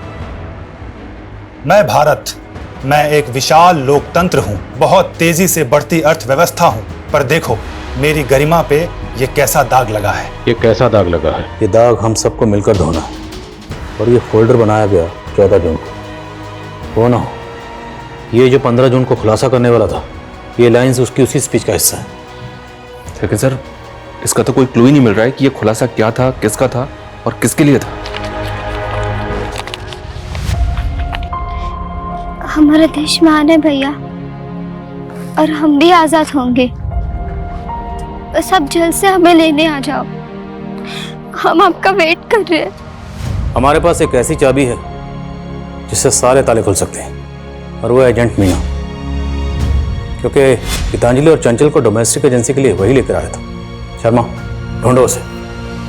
मैं भारत, मैं एक विशाल लोकतंत्र हूँ, बहुत तेजी से बढ़ती अर्थव्यवस्था हूँ, पर देखो मेरी गरिमा पे ये कैसा दाग लगा है। ये कैसा दाग लगा है? ये दाग हम सबको मिलकर धोना है। और ये फोल्डर बनाया गया 14 जून को। वो ना हो, ये जो 15 जून को खुलासा करने वाला था, ये लाइंस उसकी उसी स्पीच का हिस्सा है। लेकिन सर इसका तो कोई क्लू ही नहीं मिल रहा है कि ये खुलासा क्या था, किसका था और किसके लिए था। हमारा देश महान है भैया, और हम भी आजाद होंगे। बस आप जल्द से हमें लेने आ जाओ, हम आपका वेट कर रहे हैं। हमारे पास एक ऐसी चाबी है जिससे सारे ताले खुल सकते हैं, और वो एजेंट मीना। क्योंकि गीतांजलि और चंचल को डोमेस्टिक एजेंसी के लिए वही लेकर आया था। शर्मा, ढूंढो उसे,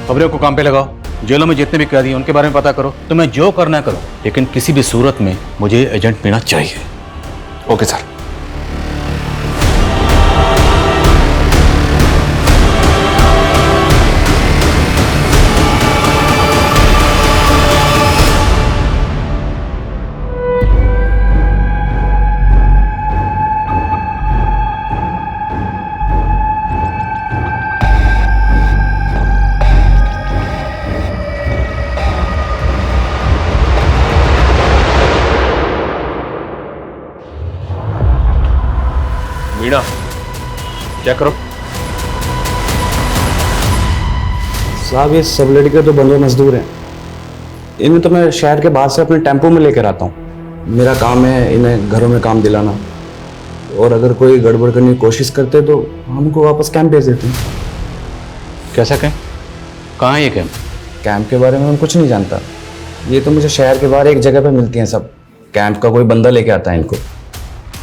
खबरों को काम पे लगाओ, जेलों में जितने भी कैदी हैं उनके बारे में पता करो, तुम्हें जो करना है करो, लेकिन किसी भी सूरत में मुझे एजेंट मीना चाहिए। Okay sir. मीना, क्या करो? साहब, ये सब लड़के तो बंदे मजदूर हैं। इन्हें तो मैं शहर के बाहर से अपने टेम्पो में लेकर आता हूँ। मेरा काम है इन्हें घरों में काम दिलाना, और अगर कोई गड़बड़ करने की कोशिश करते तो हमको वापस कैंप भेज देते हैं। कैसा कैंप? कहाँ है ये कैंप? कैंप के बारे में मैं कुछ नहीं जानता। ये तो मुझे शहर के बाहर एक जगह पे मिलती हैं सब। कैंप का कोई बंदा लेके आता है इनको।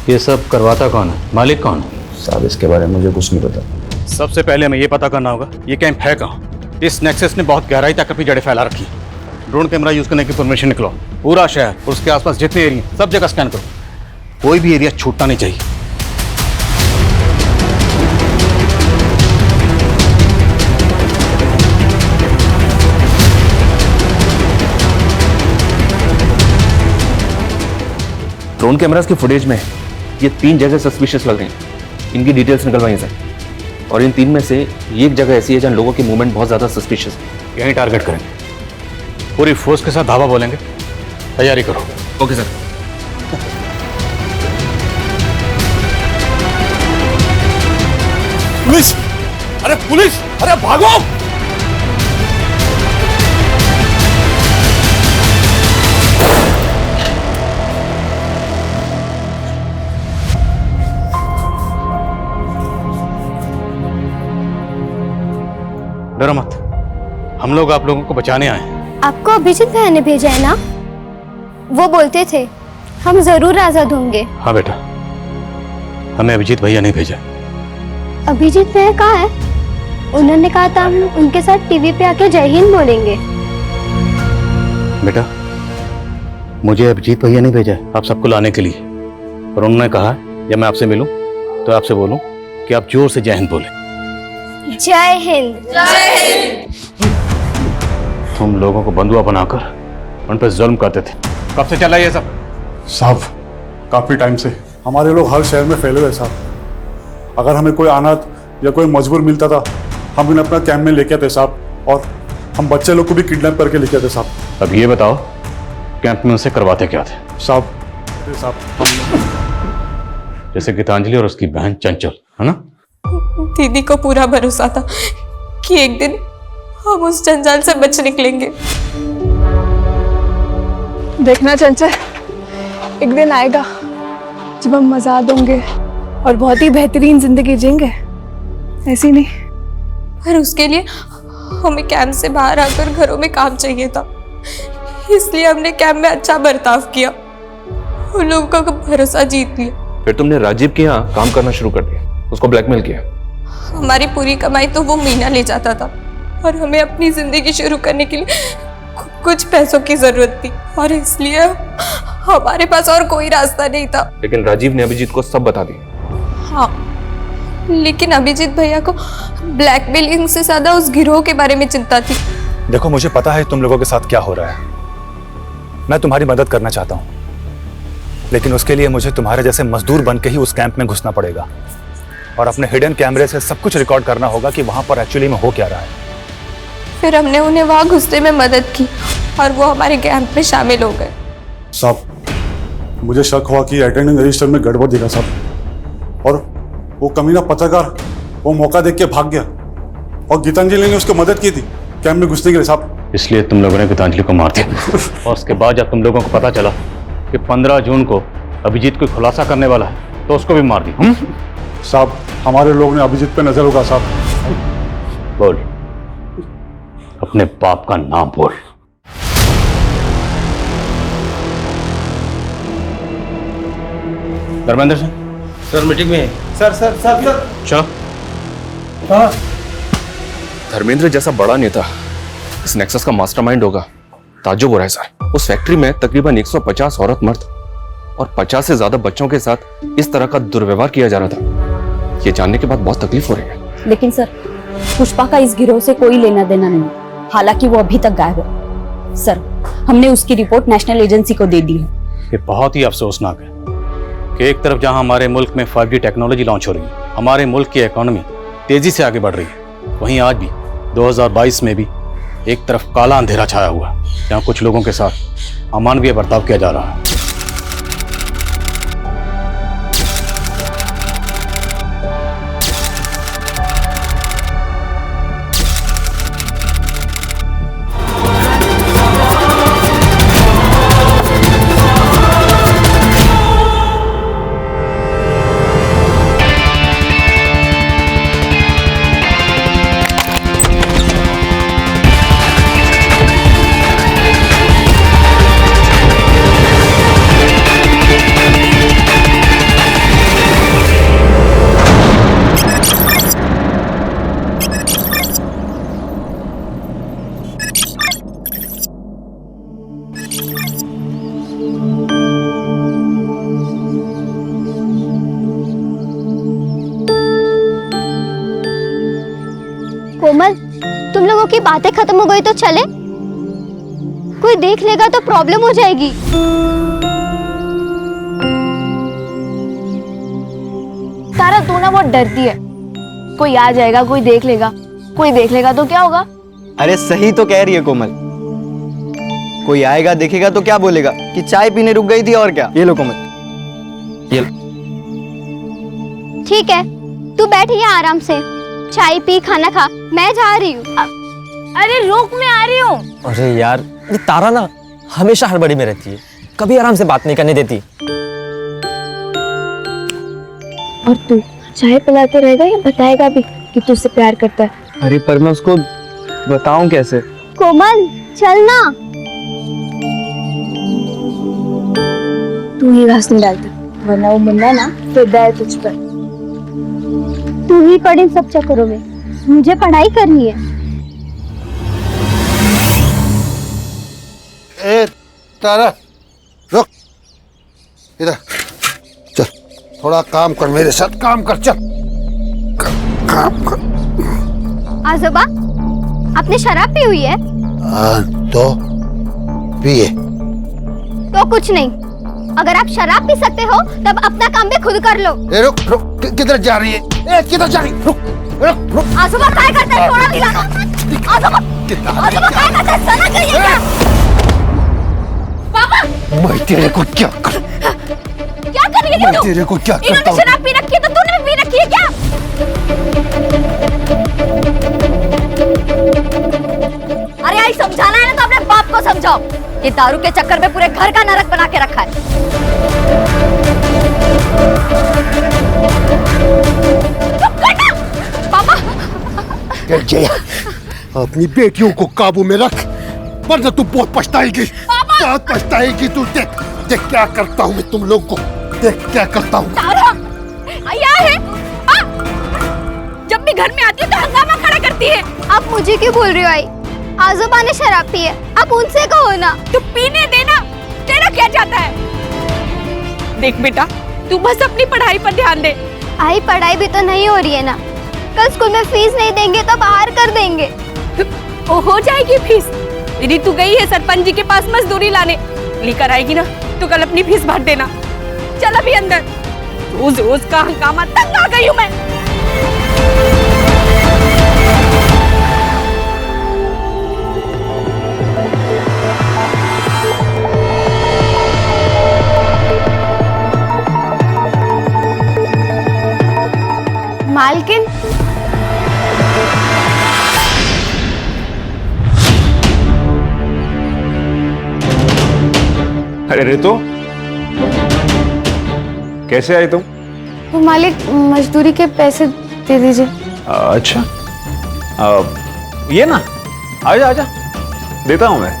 ये सब करवाता कौन है? मालिक कौन है? साहब, इसके बारे में मुझे कुछ नहीं पता। सबसे पहले हमें ये पता करना होगा ये कैंप है कहाँ। इस नेक्सस ने बहुत गहराई तक अपनी जड़ें फैला रखी। ड्रोन कैमरा यूज करने की परमिशन निकलो, पूरा शहर और उसके आसपास जितने एरिया सब जगह स्कैन करो, कोई भी एरिया छूटना नहीं चाहिए। ड्रोन कैमरास की फुटेज में ये 3 जगह सस्पिशियस लग रही हैं। इनकी डिटेल्स निकलवाइए सर। और इन 3 में से एक जगह ऐसी है जहां लोगों की मूवमेंट बहुत ज्यादा सस्पिशियस है। यहीं टारगेट करेंगे, पूरी फोर्स के साथ धावा बोलेंगे। तैयारी करो। Okay sir. पुलिस! अरे पुलिस! अरे भागो! डरो मत, हम लोग आप लोगों को बचाने आए हैं। आपको अभिजीत भैया ने भेजा है ना? वो बोलते थे हम जरूर आजाद होंगे। हाँ बेटा, हमें अभिजीत भैया नहीं भेजा। अभिजीत भैया कहाँ है? उन्होंने कहा था हम उनके साथ टीवी पे आके जय हिंद बोलेंगे। बेटा, मुझे अभिजीत भैया नहीं भेजा है आप सबको लाने के लिए, और उन्होंने कहा जब मैं आपसे मिलूं तो आपसे बोलूं कि आप जोर से जय हिंद बोलें। जय हिंद। जय हिंद। तुम लोगों को बंधुआ बनाकर उन पर जुल्म करते थे। कब से चल रहा है ये सब? साहब, काफी टाइम से हमारे लोग हर शहर में फैले हुए साहब। अगर हमें कोई अनाथ या कोई मजबूर मिलता था, हम उन्हें अपना कैंप में लेके आते साहब, और हम बच्चे लोग को भी किडनैप करके लेके आते साहब। अब ये बताओ कैंप में उनसे करवाते क्या थे? साहब, जैसे गीतांजलि और उसकी बहन चंचल, है ना? दीदी को पूरा भरोसा था कि एक दिन हम उस जंजाल से बच निकलेंगे। देखना चंचल, एक दिन आएगा जब हम आजाद होंगे, और बहुत ही बेहतरीन जिंदगी जिएंगे, ऐसी नहीं। पर उसके लिए हमें कैंप से बाहर आकर घरों में काम चाहिए था, इसलिए हमने कैंप में अच्छा बर्ताव किया, उन लोगों का भरोसा जीत लिया। फिर तुमने राजीव के यहाँ काम करना शुरू कर दिया, उसको ब्लैकमेल किया। हमारी पूरी कमाई तो वो मीना ले जाता था और हमें अपनी जिंदगी शुरू करने के लिए कुछ पैसों की जरूरत थी, और इसलिए हमारे पास और कोई रास्ता नहीं था। लेकिन राजीव ने अभिजीत को सब बता दिया। हाँ, लेकिन अभिजीत भैया को ब्लैकमेलिंग से ज्यादा उस गिरोह के बारे में चिंता थी। देखो, मुझे पता है तुम लोगों के साथ क्या हो रहा है। मैं तुम्हारी मदद करना चाहता हूँ, लेकिन उसके लिए मुझे तुम्हारे जैसे मजदूर बन के ही उस कैंप में घुसना पड़ेगा और अपने हिडन कैमरे से सब कुछ रिकॉर्ड करना होगा कि वहां पर एक्चुअली में हो क्या रहा है। फिर हमने उन्हें वहां घुसने में मदद की और वो हमारे कैंप में शामिल हो गए। साहब, मुझे शक हुआ कि अटेंडेंस रजिस्टर में गड़बड़ दिखा साहब, और वो कमीना पत्रकार वो मौका देख के भाग गया और गीतांजलि ने उसको मदद की थी कैंप में घुसने के लिए साहब। इसलिए तुम लोगों ने गीतांजलि को मार दिया, और उसके बाद जब तुम लोगों को पता चला कि 15 जून को अभिजीत को खुलासा करने वाला है तो उसको भी मार दिया। साहब, हमारे लोग ने अभिजीत पे नजर होगा साहब। बोल, अपने बाप का नाम बोल। धर्मेंद्र सिंह सर मीटिंग में है। सर सर सर सर चलो। हाँ, धर्मेंद्र जैसा बड़ा नेता इस नेक्सस का मास्टरमाइंड होगा, ताज्जुब हो रहा है सर। उस फैक्ट्री में तकरीबन 150 औरत मर्द और 50 से ज्यादा बच्चों के साथ इस तरह का दुर्व्यवहार किया जा रहा था। ये जानने के बाद बहुत तकलीफ हो रही है। लेकिन सर, पुष्पा का इस गिरोह से कोई लेना देना नहीं, हालांकि वो अभी तक गायब है। सर, हमने उसकी रिपोर्ट नेशनल एजेंसी को दे दी है। ये बहुत ही अफसोसनाक है कि एक तरफ जहां हमारे मुल्क में 5G टेक्नोलॉजी लॉन्च हो रही है, हमारे मुल्क की इकोनॉमी तेजी से आगे बढ़ रही है, वहीं आज भी 2022 में भी एक तरफ काला अंधेरा छाया हुआ है, जहां कुछ लोगों के साथ अमानवीय बर्ताव किया जा रहा है। कोमल, तुम लोगों की बातें खत्म हो गई तो चले? कोई देख लेगा तो प्रॉब्लम हो जाएगी। तारा, तू ना बहुत डरती है। कोई आ जाएगा, कोई देख लेगा तो क्या होगा? अरे सही तो कह रही है कोमल, कोई आएगा देखेगा तो क्या बोलेगा कि चाय पीने रुक गई थी और क्या। ये लो कोमल, ये लो। ठीक है, तू बैठ यहाँ आराम से, चाय पी, खाना खा, मैं जा रही हूँ। अरे रुक, मैं आ रही हूँ। अरे यार, ये तारा ना हमेशा हड़बड़ी में रहती है, कभी आराम से बात नहीं करने देती। और तू चाय पिलाते रहेगा या बताएगा भी कि तू उससे प्यार करता है? अरे पर मैं उसको बताऊं कैसे? कोमल, चलना। तू ही घास नहीं डालता, वरना वो मुन्ना ना फिदा है तुझ पर। तू ही पढ़ इन सब चक्करों में, मुझे पढ़ाई करनी है। ए तारा, रुक इधर, चल थोड़ा काम कर, मेरे साथ काम कर, चल काम कर। आजोबा, आपने शराब पी हुई है? तो पिए। तो कुछ नहीं, अगर आप शराब पी सकते हो तब अपना काम भी खुद कर लो। ए रुक रुक, किधर जा रही है? ए किधर जा रही? रुक रुक रुक। आजोबा क्या करते हैं? थोड़ा दिलाना। आजोबा क्या करते हैं? सना करिए क्या? पापा, मैं तेरे को क्या कर? क्या कर रही है मैं तू? तेरे को क्या करता हूँ? इन्होंने शराब पी रखी है तो तूने भी पी रखी है क्या? अरे आई, समझाना है ना तो अपने बाप को समझाओ। ये दारू के चक्कर में पूरे घर का नरक बना के रखा है। अरे जया, अपनी बेटियों को काबू में रख, वरना तू बहुत पछताएगी, बहुत पछताएगी तू। देख देख क्या करता हूँ मैं तुम लोग को, देख क्या करता हूँ। क्या है? जब भी घर में आती है तो हंगामा खड़ा करती है। आप मुझे क्यों बोल रही हो आई? आजोबा ने शराब पी है, आप उनसे कहो ना। तू पीने देना, तेरा क्या जाता है? देख बेटा, तू बस अपनी पढ़ाई पर ध्यान दे। आई पढ़ाई भी तो नहीं हो रही है ना, कल स्कूल में फीस नहीं देंगे तो बाहर कर देंगे। ओ हो जाएगी फीस। दीदी तू गई है सरपंच जी के पास मजदूरी लाने, लेकर आएगी ना तो कल अपनी फीस भर देना। चल अभी अंदर, रोज रोज का हंगामा, तंग आ गई हूँ मैं। मालकिन, अरे रितु, कैसे आई तुम? वो मालिक मजदूरी के पैसे दे दीजिए। अच्छा, ये ना, आजा आजा, देता हूं मैं।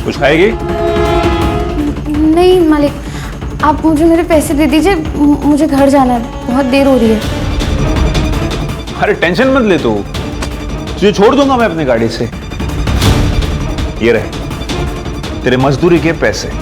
कुछ खाएगी? नहीं मालिक, आप मुझे मेरे पैसे दे दीजिए, मुझे घर जाना है, बहुत देर हो रही है। अरे टेंशन मत ले तू, तुझे छोड़ दूंगा मैं अपनी गाड़ी से। ये रहे तेरे मजदूरी के पैसे।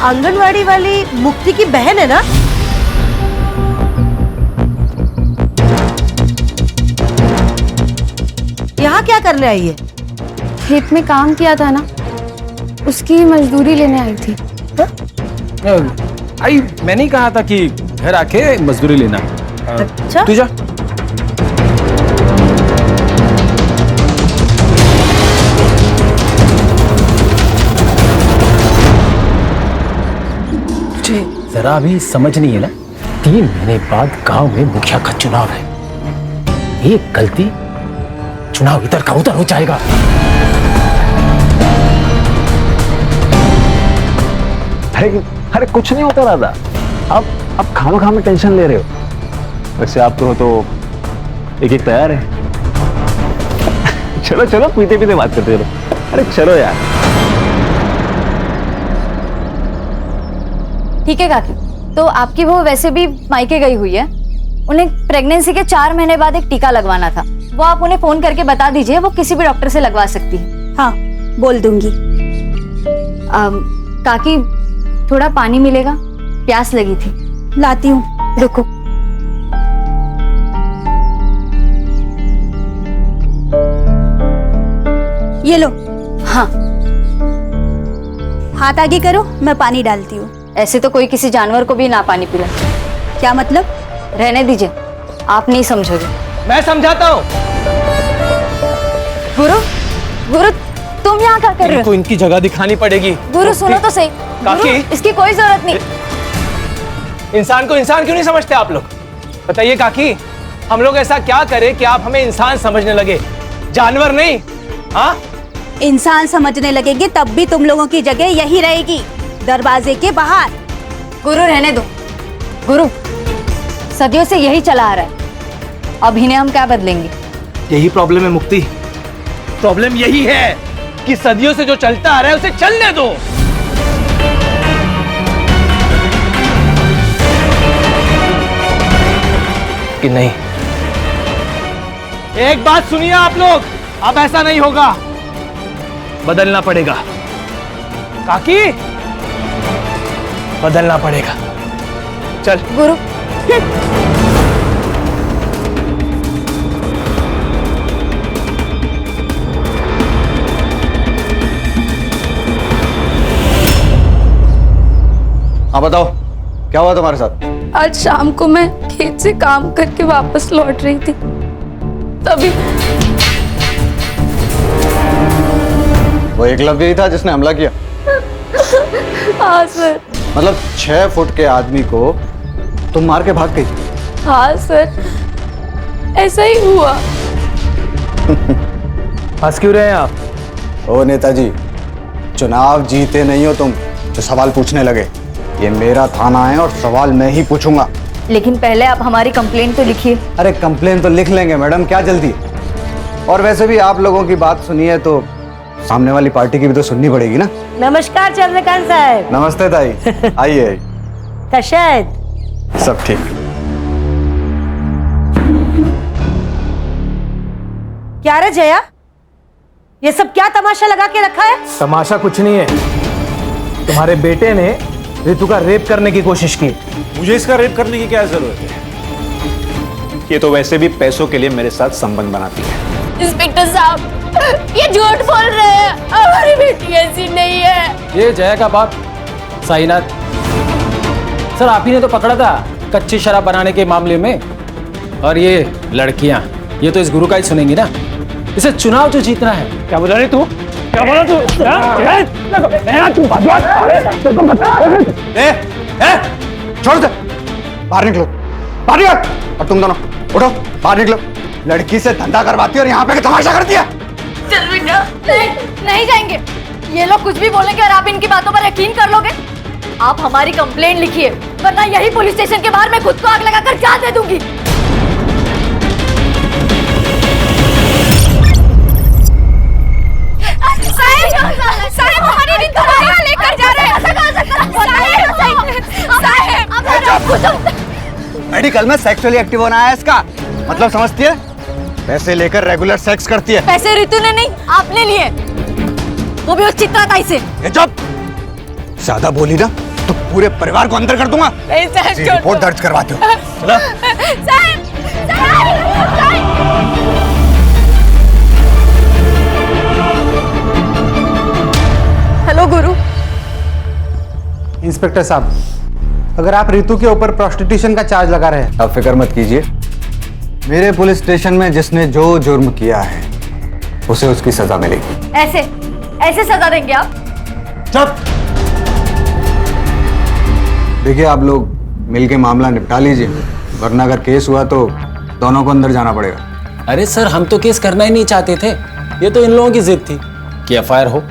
आंगनवाड़ी वाली मुक्ति की बहन है ना? यहाँ क्या करने आई है? खेत में काम किया था ना, उसकी मजदूरी लेने आई थी। आई मैंने ही कहा था कि घर आके मजदूरी लेना। अच्छा, तू जा। जरा अभी समझ नहीं है ना, 3 महीने बाद गांव में मुखिया का चुनाव है। एक गलती, चुनाव इधर का उधर हो जाएगा। अरे कुछ नहीं होता दादा, आप खामा में टेंशन ले रहे हो। वैसे आप तो एक तैयार है। चलो चलो, पीते पीते बात करते चलो। अरे चलो यार। ठीक है काकी, तो आपकी वो वैसे भी मायके गई हुई है, उन्हें प्रेगनेंसी के 4 महीने बाद एक टीका लगवाना था, वो आप उन्हें फोन करके बता दीजिए, वो किसी भी डॉक्टर से लगवा सकती है। हाँ बोल दूंगी। काकी थोड़ा पानी मिलेगा, प्यास लगी थी। लाती हूँ, रुको। ये लो। हाँ, हाथ आगे करो, मैं पानी डालती हूँ। ऐसे तो कोई किसी जानवर को भी ना पानी पिला। क्या मतलब? रहने दीजिए, आप नहीं समझोगे। मैं समझाता हूँ। गुरु तुम यहाँ क्या कर रहे हो? इनको इनकी जगह दिखानी पड़ेगी। गुरु सुनो तो सही। काकी, इसकी कोई जरूरत नहीं। इंसान को इंसान क्यों नहीं समझते आप लोग? बताइए काकी, हम लोग ऐसा क्या करें कि आप हमें इंसान समझने लगे, जानवर नहीं? हाँ, इंसान समझने लगेंगे तब भी तुम लोगों की जगह यही रहेगी, दरवाजे के बाहर। गुरु रहने दो। गुरु सदियों से यही चला आ रहा है, अब इन्हें हम क्या बदलेंगे? यही प्रॉब्लम है मुक्ति। प्रॉब्लम यही है कि सदियों से जो चलता आ रहा है उसे चलने दो। कि नहीं? एक बात सुनिए आप लोग, अब ऐसा नहीं होगा, बदलना पड़ेगा। काकी बदलना पड़ेगा। चल गुरु। हाँ बताओ, क्या हुआ तुम्हारे साथ? आज शाम को मैं खेत से काम करके वापस लौट रही थी, तभी वो एकलव्य ही था जिसने हमला किया? हाँ सर। मतलब 6 फुट के आदमी को तुम मार के भाग गई? हाँ सर, ऐसा ही हुआ। हंस क्यों रहे हैं आप? ओ नेताजी, चुनाव जीते नहीं हो तुम जो सवाल पूछने लगे। ये मेरा थाना है और सवाल मैं ही पूछूंगा। लेकिन पहले आप हमारी कंप्लेंट तो लिखिए। अरे कंप्लेन तो लिख लेंगे मैडम, क्या जल्दी? और वैसे भी आप लोगों की बात सुनिए तो सामने वाली पार्टी की भी तो सुननी पड़ेगी ना। नमस्कार चंद्रकांत साहब। नमस्ते ताई, आइए। कशायद सब ठीक। क्या रे जया, ये सब क्या तमाशा लगा के रखा है? तमाशा कुछ नहीं है, तुम्हारे बेटे ने रितु का रेप करने की कोशिश की। मुझे इसका रेप करने की क्या जरूरत है? ये तो वैसे भी पैसों के लिए मेरे साथ संबंध बनाती है। इंस्पेक्टर साहब, ये झूठ बोल रहे हैं, हमारी बेटी ऐसी नहीं है। ये जया का बाप साईनाथ सर, आप ही ने तो पकड़ा था कच्ची शराब बनाने के मामले में। और ये लड़कियां, ये तो इस गुरु का ही सुनेंगी ना। इसे चुनाव जो जीतना है। क्या बोला रे तू? क्या बोला तू? छोड़ दे, बाहर निकलो, बाहर निकलो। और तुम दोनों उठो, बाहर निकलो। लड़की से धंधा करवाती और यहाँ पे तमाशा करती है। चल बेटा, नहीं जाएंगे। ये लोग कुछ भी बोलेंगे और आप इनकी बातों पर यकीन कर लोगे? आप हमारी कंप्लेंट लिखिए, वरना यही पुलिस स्टेशन के बाहर मैं खुद को आग लगाकर जान दे दूंगी। साहब, हमारी रितु को यहाँ लेकर जा रहे हैं। मेडिकल में सेक्सुअली एक्टिव होना है इसका मतलब, समझती है? पैसे लेकर रेगुलर सेक्स करती है। पैसे रितु ने नहीं, आपने लिए, वो भी उस चित्राताई से। जब ज्यादा बोली ना तो पूरे परिवार को अंदर कर दूंगा। रिपोर्ट दर्ज करवाते हो। हेलो गुरु। इंस्पेक्टर साहब, अगर आप रितु के ऊपर प्रोस्टिट्यूशन का चार्ज लगा रहे हैं। आप फिक्र मत कीजिए, मेरे पुलिस स्टेशन में जिसने जो जुर्म किया है उसे उसकी सजा मिलेगी। ऐसे सजा देंगे आप? चुप। देखिए, आप लोग मिलके मामला निपटा लीजिए, वरना अगर केस हुआ तो दोनों को अंदर जाना पड़ेगा। अरे सर, हम तो केस करना ही नहीं चाहते थे, ये तो इन लोगों की जिद थी कि एफआईआर हो।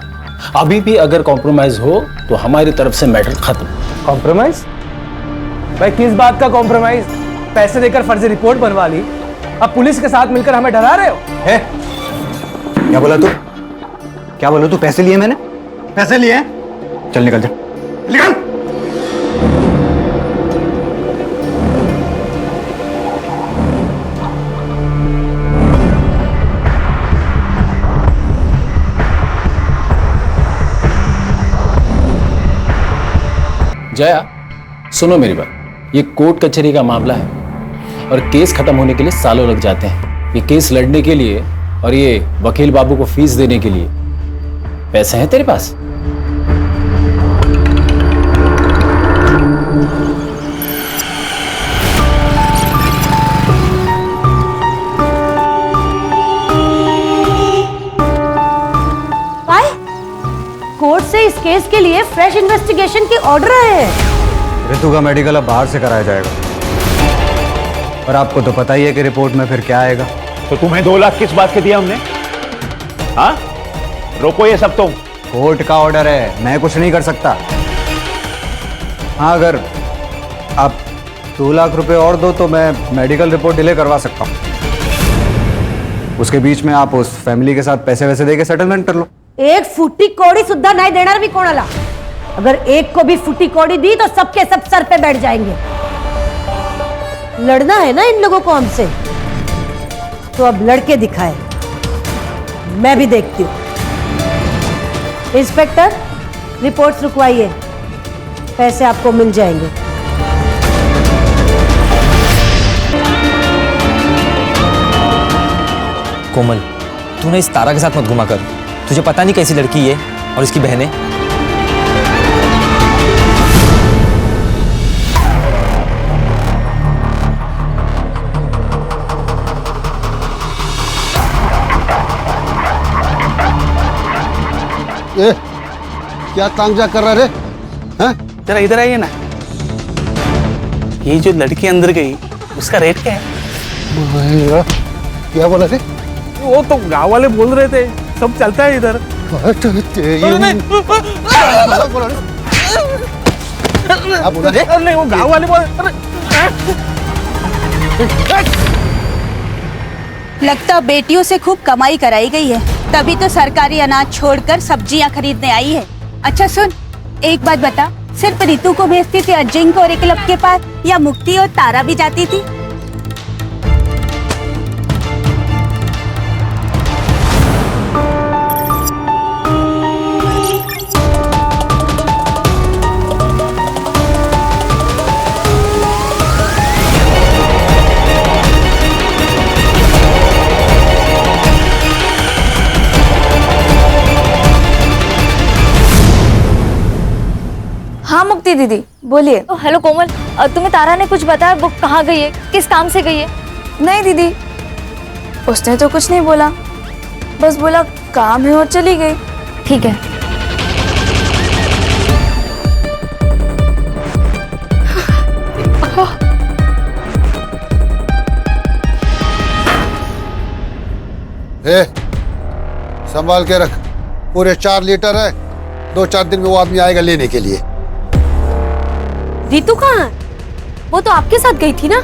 अभी भी अगर कॉम्प्रोमाइज हो तो हमारी तरफ से मैटर खत्म। कॉम्प्रोमाइज? भाई किस बात का कॉम्प्रोमाइज? पैसे देकर फर्जी रिपोर्ट बनवा ली, अब पुलिस के साथ मिलकर हमें डरा रहे हो? है? क्या बोला तू? क्या बोला तू? पैसे लिए मैंने? पैसे लिए? चल निकल जा, निकल। जया, सुनो मेरी बात, ये कोर्ट कचहरी का मामला है और केस खत्म होने के लिए सालों लग जाते हैं। ये केस लड़ने के लिए और ये वकील बाबू को फीस देने के लिए पैसे हैं तेरे पास? कोर्ट से इस केस के लिए फ्रेश इन्वेस्टिगेशन के ऑर्डर आए हैं। रितु का मेडिकल अब बाहर से कराया जाएगा, और आपको तो पता ही है कि रिपोर्ट में फिर क्या आएगा। तो तुम्हें 2 लाख किस बात के दिया हमने? हाँ, रोको ये सब। तुम कोर्ट का ऑर्डर है, मैं कुछ नहीं कर सकता। हाँ, अगर आप 2 लाख रुपए और दो तो मैं मेडिकल रिपोर्ट डिले करवा सकता हूँ। उसके बीच में आप उस फैमिली के साथ पैसे वैसे देके सेटलमेंट कर लो। एक फुटी कौड़ी सुद्धा नहीं देना भी कोणाला। अगर एक को भी फुटी कौड़ी दी तो सबके सब सर पे बैठ जाएंगे। लड़ना है ना इन लोगों को हमसे, तो अब लड़के दिखाए, मैं भी देखती हूँ। इंस्पेक्टर, रिपोर्ट्स रुकवाइए। पैसे आपको मिल जाएंगे। कोमल, तू ना इस तारा के साथ मत घुमा कर। तुझे पता नहीं कैसी लड़की है और इसकी बहनें। ए, क्या तांजा कर रहा रे? हैं? जरा इधर आइए ना। ये जो लड़की अंदर गई उसका रेट क्या है? क्या बोला थे? वो तो गांव वाले बोल रहे थे, सब चलता है इधर। नहीं, वो गांव वाले बोल। लगता बेटियों से खूब कमाई कराई गई है, तभी तो सरकारी अनाज छोड़कर सब्जियां खरीदने आई है। अच्छा सुन, एक बात बता, सिर्फ रितु को भेजती थी अजिंक्य और एकलव के पास, या मुक्ति और तारा भी जाती थी? हाँ मुक्ति दीदी बोलिए। हेलो कोमल, तुम्हें तारा ने कुछ बताया? वो कहाँ गई है, किस काम से गई है? नहीं दीदी, उसने तो कुछ नहीं बोला, बस बोला काम है और चली गई। ठीक है। ए, संभाल के रख, पूरे 4 लीटर है। 2-4 दिन में वो आदमी आएगा लेने के लिए। रितु कहाँ? वो तो आपके साथ गई थी ना?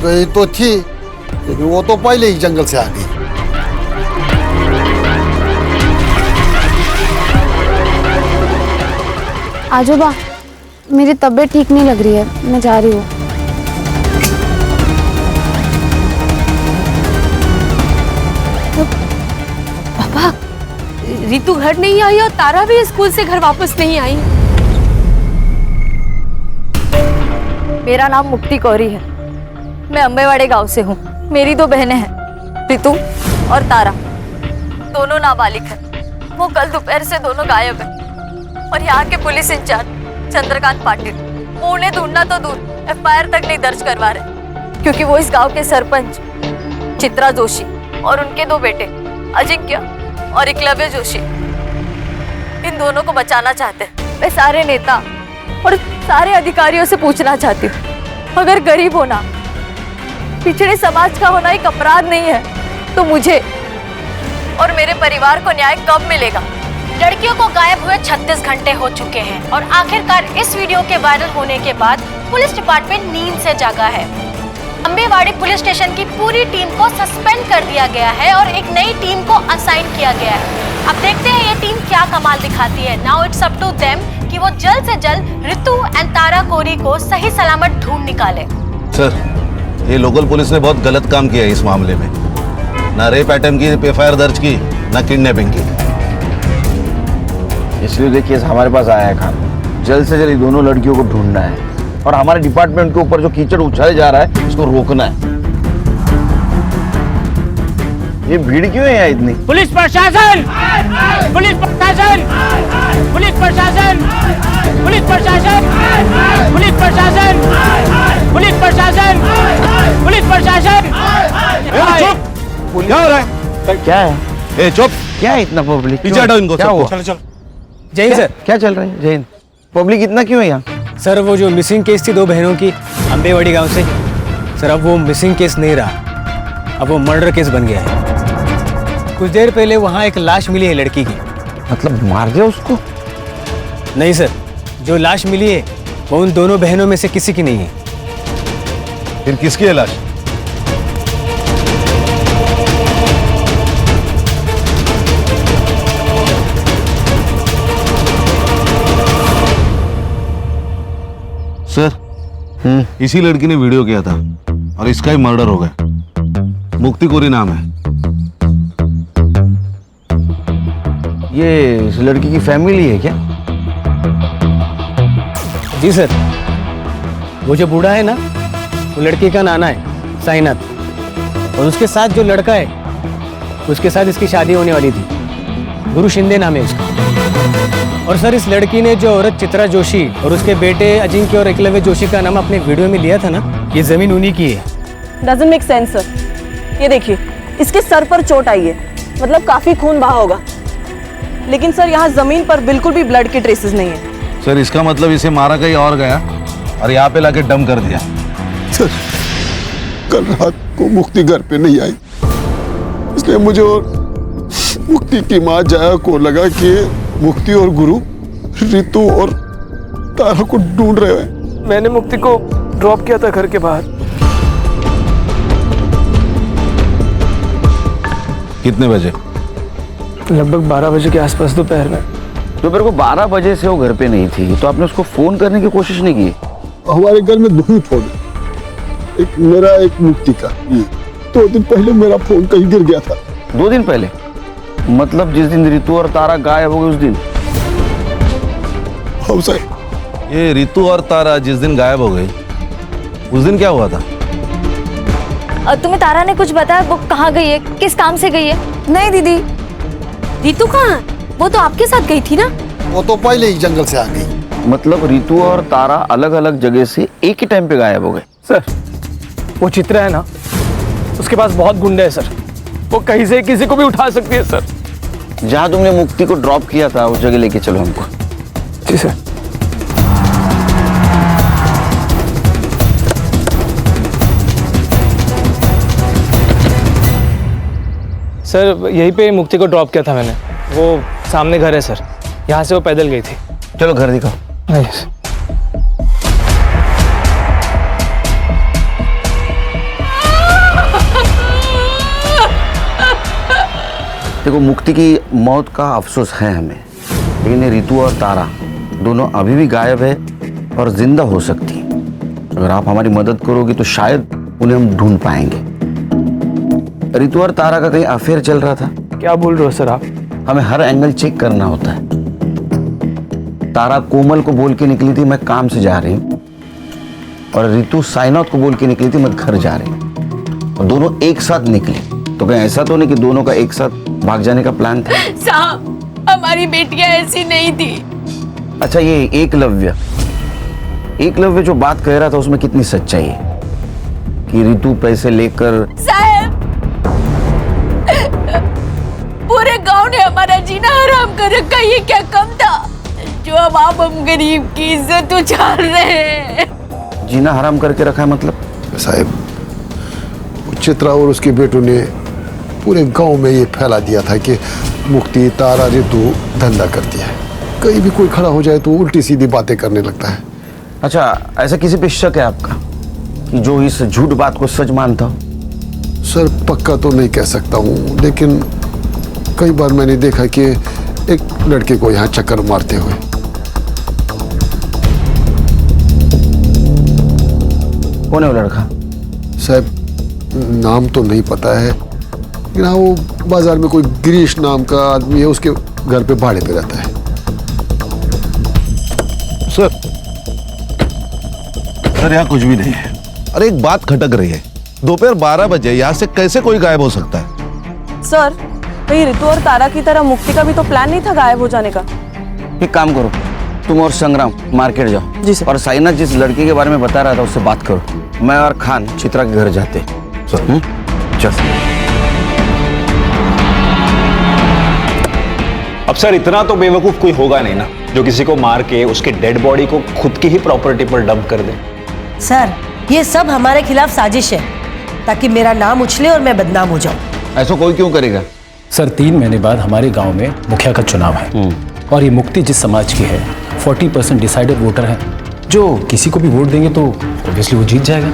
गई तो थी, लेकिन वो तो पहले ही जंगल से आ गई। आजोबा, मेरी तबीयत ठीक नहीं लग रही है, मैं जा रही हूँ। पापा, रितु घर नहीं आई और तारा भी स्कूल से घर वापस नहीं आई। मेरा नाम मुक्ति कौरी है, मैं अम्बेवाड़े गांव से हूँ। मेरी 2 बहनें हैं, रितु और तारा, दोनों नाबालिग हैं। वो कल दोपहर से दोनों गायब हैं और यहाँ के पुलिस इंचार्ज चंद्रकांत पाटिल वो उन्हें ढूंढना तो दूर FIR तक नहीं दर्ज करवा रहे, क्योंकि वो इस गांव के सरपंच चित्रा जोशी और उनके 2 बेटे अजिंक्य और एकलव्य जोशी, इन दोनों को बचाना चाहते हैं। मैं सारे नेता और सारे अधिकारियों से पूछना चाहती हूँ, अगर गरीब होना, पिछड़े समाज का होना एक अपराध नहीं है, तो मुझे और मेरे परिवार को न्याय कब मिलेगा? लड़कियों को गायब हुए 36 घंटे हो चुके हैं और आखिरकार इस वीडियो के वायरल होने के बाद पुलिस डिपार्टमेंट नींद से जागा है। अम्बेवाड़ी पुलिस स्टेशन की पूरी टीम को सस्पेंड कर दिया गया है और एक नई टीम को असाइन किया गया है। अब देखते हैं ये टीम क्या कमाल दिखाती है। Now it's up to them कि वो जल्द से जल्द रितु एंड तारा कोरी को सही सलामत ढूंढ निकाले। सर, ये लोकल पुलिस ने बहुत गलत काम किया है इस मामले में। ना रेप अटेम्प्ट की FIR दर्ज की, ना किडनैपिंग की। इसलिए देखिए हमारे पास आया है खान, जल्द से जल्द दोनों लड़कियों को ढूंढना है और हमारे डिपार्टमेंट के ऊपर जो कीचड़ उछाले जा रहा है इसको रोकना है। ये भीड़ क्यों है यहाँ इतनी? पुलिस प्रशासन, पुलिस प्रशासन, पुलिस प्रशासन, पुलिस प्रशासन, पुलिस प्रशासन, पुलिस प्रशासन, पुलिस प्रशासन। चुप! क्या हो रहा है? क्या है? चुप! क्या है इतना पब्लिक? पीछे हटाओ इनको। क्या हुआ? चलो चलो। जय हिंद सर। क्या चल रहा है? जय हिंद। पब्लिक इतना क्यों है यहाँ? सर वो जो मिसिंग केस थी 2 बहनों की अम्बेवाड़ी गांव से, सर अब वो मिसिंग केस नहीं रहा, अब वो मर्डर केस बन गया है। कुछ देर पहले वहाँ एक लाश मिली है लड़की की। मतलब मार दिया उसको? नहीं सर, जो लाश मिली है वो उन दोनों बहनों में से किसी की नहीं है। फिर किसकी है लाश? सर, इसी लड़की ने वीडियो किया था और इसका ही मर्डर हो गया। मुक्ति कोरी नाम है। ये इस लड़की की फैमिली है क्या? जी सर। वो जो बूढ़ा है ना, वो लड़की का नाना है साईनाथ, और उसके साथ जो लड़का है उसके साथ इसकी शादी होने वाली थी। गुरु शिंदे नाम है उसका। और सर, इस लड़की ने जो औरत चित्रा जोशी और उसके बेटे अजिंक्य और एकलव्य जोशी का नाम अपने वीडियो में लिया था ना, ये जमीन उन्हीं की है। Doesn't make sense sir. ये देखिए, इसके सर पर चोट आई है, मतलब काफी खून बहा होगा, लेकिन सर यहाँ जमीन पर बिल्कुल भी ब्लड के ट्रेसेस नहीं है। सर इसका मतलब इसे मारा कहीं और गया और यहाँ पे लाके डम कर दिया। सर कल रात को मुक्ति घर पे नहीं आई, इसलिए मुझे और मुक्ति की माँ जया को लगा कि मुक्ति और गुरु रितु और तारा को ढूंढ रहे हैं। मैंने मुक्ति को ड्रॉप किया था घर के बाहर। कितने बजे? लगभग 12 बजे के आसपास दोपहर में। दोपहर को 12 बजे से वो घर पे नहीं थी, तो आपने उसको फोन करने की कोशिश नहीं की? हमारे घर में 2 ही फोन है, एक मेरा एक मुक्ति का। 2 दिन पहले मेरा फोन कहीं गिर गया था। 2 दिन पहले? मतलब जिस दिन रितु और तारा गायब हो गए उस दिन? हाँ साहब। ये रितु और तारा जिस दिन गायब हो गई, उस दिन क्या हुआ था? तुम्हें तारा ने कुछ बताया? वो कहाँ गई है, किस काम से गई है? नहीं दीदी, रितु कहाँ? वो तो आपके साथ गई थी ना? वो तो पहले ही जंगल से आ गई। मतलब रितु और तारा अलग अलग जगह से एक ही टाइम पे गायब हो गए? सर, वो चित्रा है ना, उसके पास बहुत गुंडे हैं सर, वो कहीं से किसी को भी उठा सकती है सर। जहाँ तुमने मुक्ति को ड्रॉप किया था उस जगह लेके चलो हमको। जी सर। सर यहीं पे मुक्ति को ड्रॉप किया था मैंने, वो सामने घर है सर, यहाँ से वो पैदल गई थी। चलो घर दिखाओ। यस। देखो, मुक्ति की मौत का अफसोस है हमें, लेकिन ये रितु और तारा दोनों अभी भी गायब है और जिंदा हो सकती हैं। अगर आप हमारी मदद करोगे तो शायद उन्हें हम ढूंढ पाएंगे। रितु और तारा का कहीं अफेयर चल रहा था? क्या बोल रहे हो सर आप? हमें हर एंगल चेक करना होता है। तारा कोमल को बोल के निकली थी मैं काम से जा रही हूँ, और रितु साईनाथ को बोल के निकली थी मैं घर जा रही हूँ, और दोनों एक साथ निकली। तो कहीं ऐसा तो नहीं कि दोनों का एक साथ भाग जाने का प्लान था? साहब, हमारी बेटियां ऐसी नहीं थी। अच्छा, ये एकलव्य जो बात कह रहा था उसमें कितनी सच्चाई है कि रितु पैसे लेकर? साहब, पूरे गांव ने हमारा जीना हराम कर रखा, ये क्या कम था जो अब आप हम गरीब की इज्जत उछाल रहे हैं? जीना हराम करके रखा है मतलब? साहब, चित्रा और उसके बेटों ने पूरे गांव में ये फैला दिया था कि मुक्ति, तारा, रितु धंधा करती है। कहीं भी कोई खड़ा हो जाए तो उल्टी सीधी बातें करने लगता है। अच्छा, ऐसा किसी पे शक है आपका कि जो इस झूठ बात को सच मानता हो? सर पक्का तो नहीं कह सकता हूँ, लेकिन कई बार मैंने देखा कि एक लड़के को यहाँ चक्कर मारते हुए। कौन है वो लड़का? साहब नाम तो नहीं पता है, लेकिन हाँ वो बाजार में कोई गिरीश नाम का आदमी है, उसके घर पे भाड़े पे रहता है। सर यहाँ कुछ भी नहीं है। अरे एक बात खटक रही है, दोपहर 12 बजे यहाँ से कैसे कोई गायब हो सकता है? सर, कहीं रितु और तारा की तरह मुक्ति का भी तो प्लान नहीं था गायब हो जाने का? एक काम करो, तुम और संग्राम मार्केट जाओ। जी सर। और साईनाथ जिस लड़के के बारे में बता रहा था उससे बात करो। मैं और खान चित्रा के घर जाते। चल। अब सर इतना तो बेवकूफ कोई होगा नहीं ना जो किसी को मार के उसके डेड बॉडी को खुद की ही प्रॉपर्टी पर डंप कर दे। सर, ये सब हमारे खिलाफ साजिश है ताकि मेरा नाम उछले और मैं बदनाम हो जाऊं। ऐसा कोई क्यों करेगा? सर, 3 महीने बाद हमारे गांव में मुखिया का चुनाव है, और ये मुक्ति जिस समाज की है 40% डिसाइडेड वोटर है, जो किसी को भी वोट देंगे तो ऑब्वियसली वो जीत जाएगा।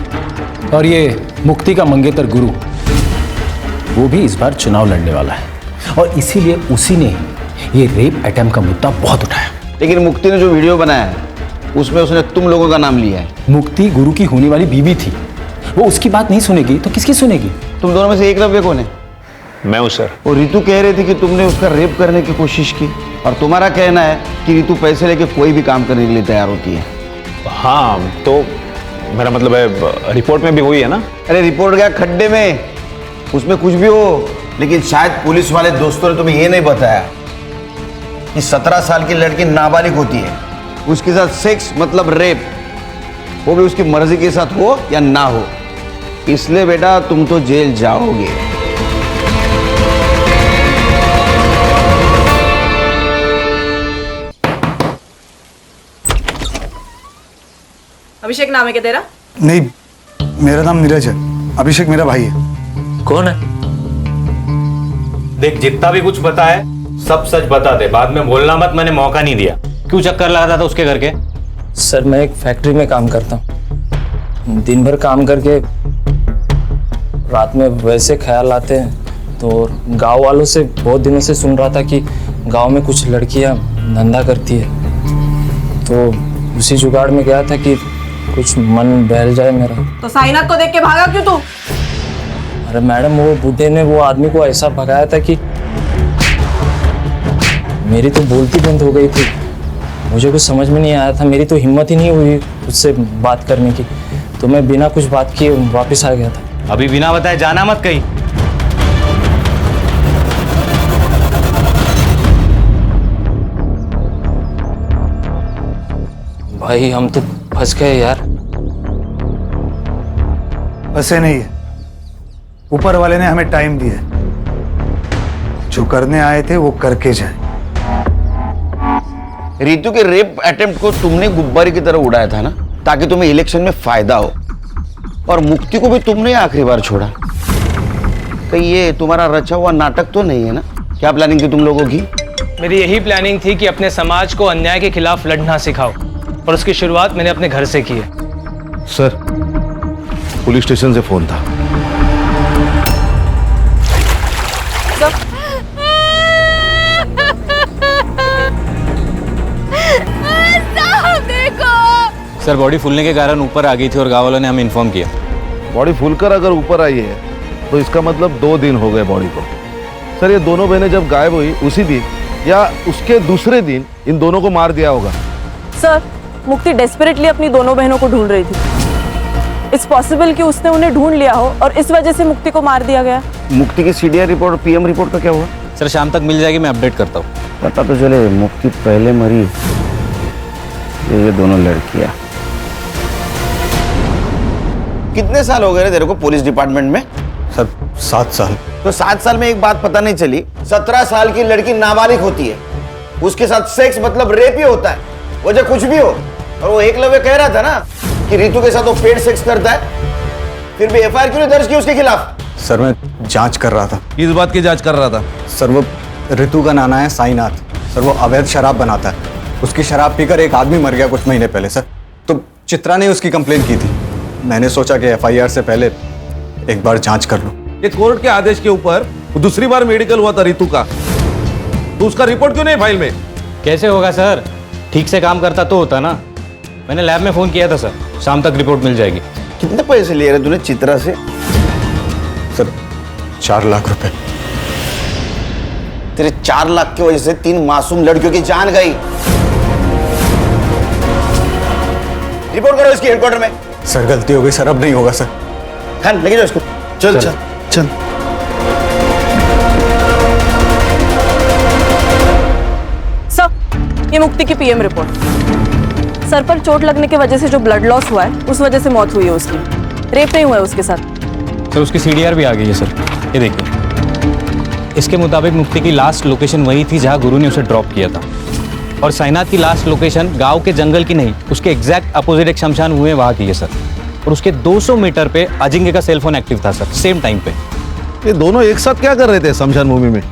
और ये मुक्ति का मंगेतर गुरु, वो भी इस बार चुनाव लड़ने वाला है, और इसीलिए उसी ने ये रेप अटेम्प्ट का मुद्दा बहुत उठाया। लेकिन मुक्ति ने जो वीडियो बनाया है उसमें उसने तुम लोगों का नाम लिया है। मुक्ति गुरु की होने वाली बीवी थी, वो उसकी बात नहीं सुनेगी तो किसकी सुनेगी? तुम दोनों में से एकलव्य कौन है? मैं हूं सर। और रितु कह रही थी कि तुमने उसका रेप करने की कोशिश की, और तुम्हारा कहना है कि रितु पैसे लेके कोई भी काम करने के लिए तैयार होती है। हाँ तो मेरा मतलब है रिपोर्ट में भी हुई है ना। अरे रिपोर्ट गया खड्डे में, उसमें कुछ भी हो, लेकिन शायद पुलिस वाले दोस्तों ने तुम्हें ये नहीं बताया कि 17 साल की लड़की नाबालिग होती है, उसके साथ सेक्स मतलब रेप, वो भी उसकी मर्जी के साथ हो या ना हो। इसलिए बेटा तुम तो जेल जाओगे। अभिषेक नाम है क्या तेरा? नहीं, मेरा नाम नीरज है। अभिषेक मेरा भाई है। कौन है? देख, जितना भी कुछ पता है सब सच बता दे, बाद में बोलना मत, मैंने मौका नहीं दिया। क्यों चक्कर लगाता था उसके घर के? सर मैं एक फैक्ट्री में काम करता हूँ, दिन भर काम करके रात में वैसे ख्याल आते हैं। तो गांव वालों से बहुत दिनों से सुन रहा था कि गांव में कुछ लड़कियां धंधा करती है, तो उसी जुगाड़ में गया था कि कुछ मन बहल जाए मेरा। तो साइनाथ को देख के भागा क्यों तू? अरे मैडम, वो बूढ़े ने वो आदमी को ऐसा भगाया था कि मेरी तो बोलती बंद हो गई थी। मुझे कुछ समझ में नहीं आया था, मेरी तो हिम्मत ही नहीं हुई उससे बात करने की, तो मैं बिना कुछ बात किए वापस आ गया था। अभी बिना बताए जाना मत कहीं। भाई हम तो फंस गए यार। ऐसे नहीं है, ऊपर वाले ने हमें टाइम दिया है, जो करने आए थे वो करके जाए। रितु के रेप अटेम्प्ट को तुमने गुब्बारे की तरह उड़ाया था ना, ताकि तुम्हें इलेक्शन में फायदा हो, और मुक्ति को भी तुमने आखिरी बार छोड़ा। कहीं ये तुम्हारा रचा हुआ नाटक तो नहीं है ना? क्या प्लानिंग थी तुम लोगों की? मेरी यही प्लानिंग थी कि अपने समाज को अन्याय के खिलाफ लड़ना सिखाओ, और उसकी शुरुआत मैंने अपने घर से की है। सर, पुलिस स्टेशन से फोन था। सर, बॉडी फूलने के कारण ऊपर आ गई थी और गाँव वालों ने हमें इन्फॉर्म किया। बॉडी फूलकर अगर ऊपर आई है तो इसका मतलब 2 दिन हो गए बॉडी को। सर, ये दोनों बहनें जब गायब हुई उसी दिन या उसके दूसरे दिन इन दोनों को मार दिया होगा। सर, मुक्ति डेस्परेटली अपनी दोनों बहनों को ढूंढ रही थी। इट्स पॉसिबल कि उसने उन्हें ढूंढ लिया हो और इस वजह से मुक्ति को मार दिया गया। मुक्ति की सीडीआर रिपोर्ट और पीएम रिपोर्ट का क्या हुआ? सर, शाम तक मिल जाएगी, मैं अपडेट करता हूँ। पता तो चले मुक्ति पहले मरी, ये दोनों लड़कियां। कितने साल हो गए रे तेरे को पुलिस डिपार्टमेंट में? सर 7 साल। तो 7 साल में एक बात पता नहीं चली, 17 साल की लड़की नाबालिग होती है, उसके साथ सेक्स मतलब रेप ही होता है, वजह कुछ भी हो। और वो एकलव्य कह रहा था ना कि रितु के साथ वो पेड सेक्स करता है, फिर भी एफआईआर क्यों नहीं दर्ज की उसके खिलाफ? सर मैं जांच कर रहा था। किस बात की जांच कर रहा था? सर वो रितु का नाना है साईनाथ। सर वो अवैध शराब बनाता है, उसकी शराब पीकर एक आदमी मर गया कुछ महीने पहले सर। तो चित्रा ने उसकी कंप्लेंट की थी, मैंने सोचा कि एफआईआर से पहले एक बार जांच कर लूं। ये कोर्ट के आदेश के ऊपर दूसरी बार मेडिकल हुआ था रितु का, तो उसका रिपोर्ट क्यों नहीं फाइल में? कैसे होगा सर? ठीक से काम करता तो होता ना। मैंने लैब में फोन किया था सर, शाम तक रिपोर्ट मिल जाएगी। कितने पैसे लिए रहे तूने चित्रा से? सर 4 लाख रुपए। तेरे 4 लाख की वजह से 3 मासूम लड़कियों की जान गई। रिपोर्ट करो इसकी हेडक्वार्टर में। सर गलती हो गई सर, अब नहीं होगा सर। हाँ, लेके जाओ इसको। चल चल चल। सर, ये मुक्ति की पीएम रिपोर्ट। सर पर चोट लगने की वजह से जो ब्लड लॉस हुआ है उस वजह से मौत हुई है उसकी, रेप नहीं हुआ है उसके साथ। सर उसकी सीडीआर भी आ गई है सर, ये देखिए। इसके मुताबिक मुक्ति की लास्ट लोकेशन वही थी जहां गुरु ने उसे ड्रॉप किया था, और साईनाथ की लास्ट लोकेशन गांव के जंगल की नहीं, उसके एग्जैक्ट अपोजिट एक शमशान हुए वहां की है सर। और उसके 200 मीटर पे अजिंक्य का सेलफोन एक्टिव था सर, सेम टाइम पे। ये दोनों एक साथ क्या कर रहे थे शमशान भूमि में?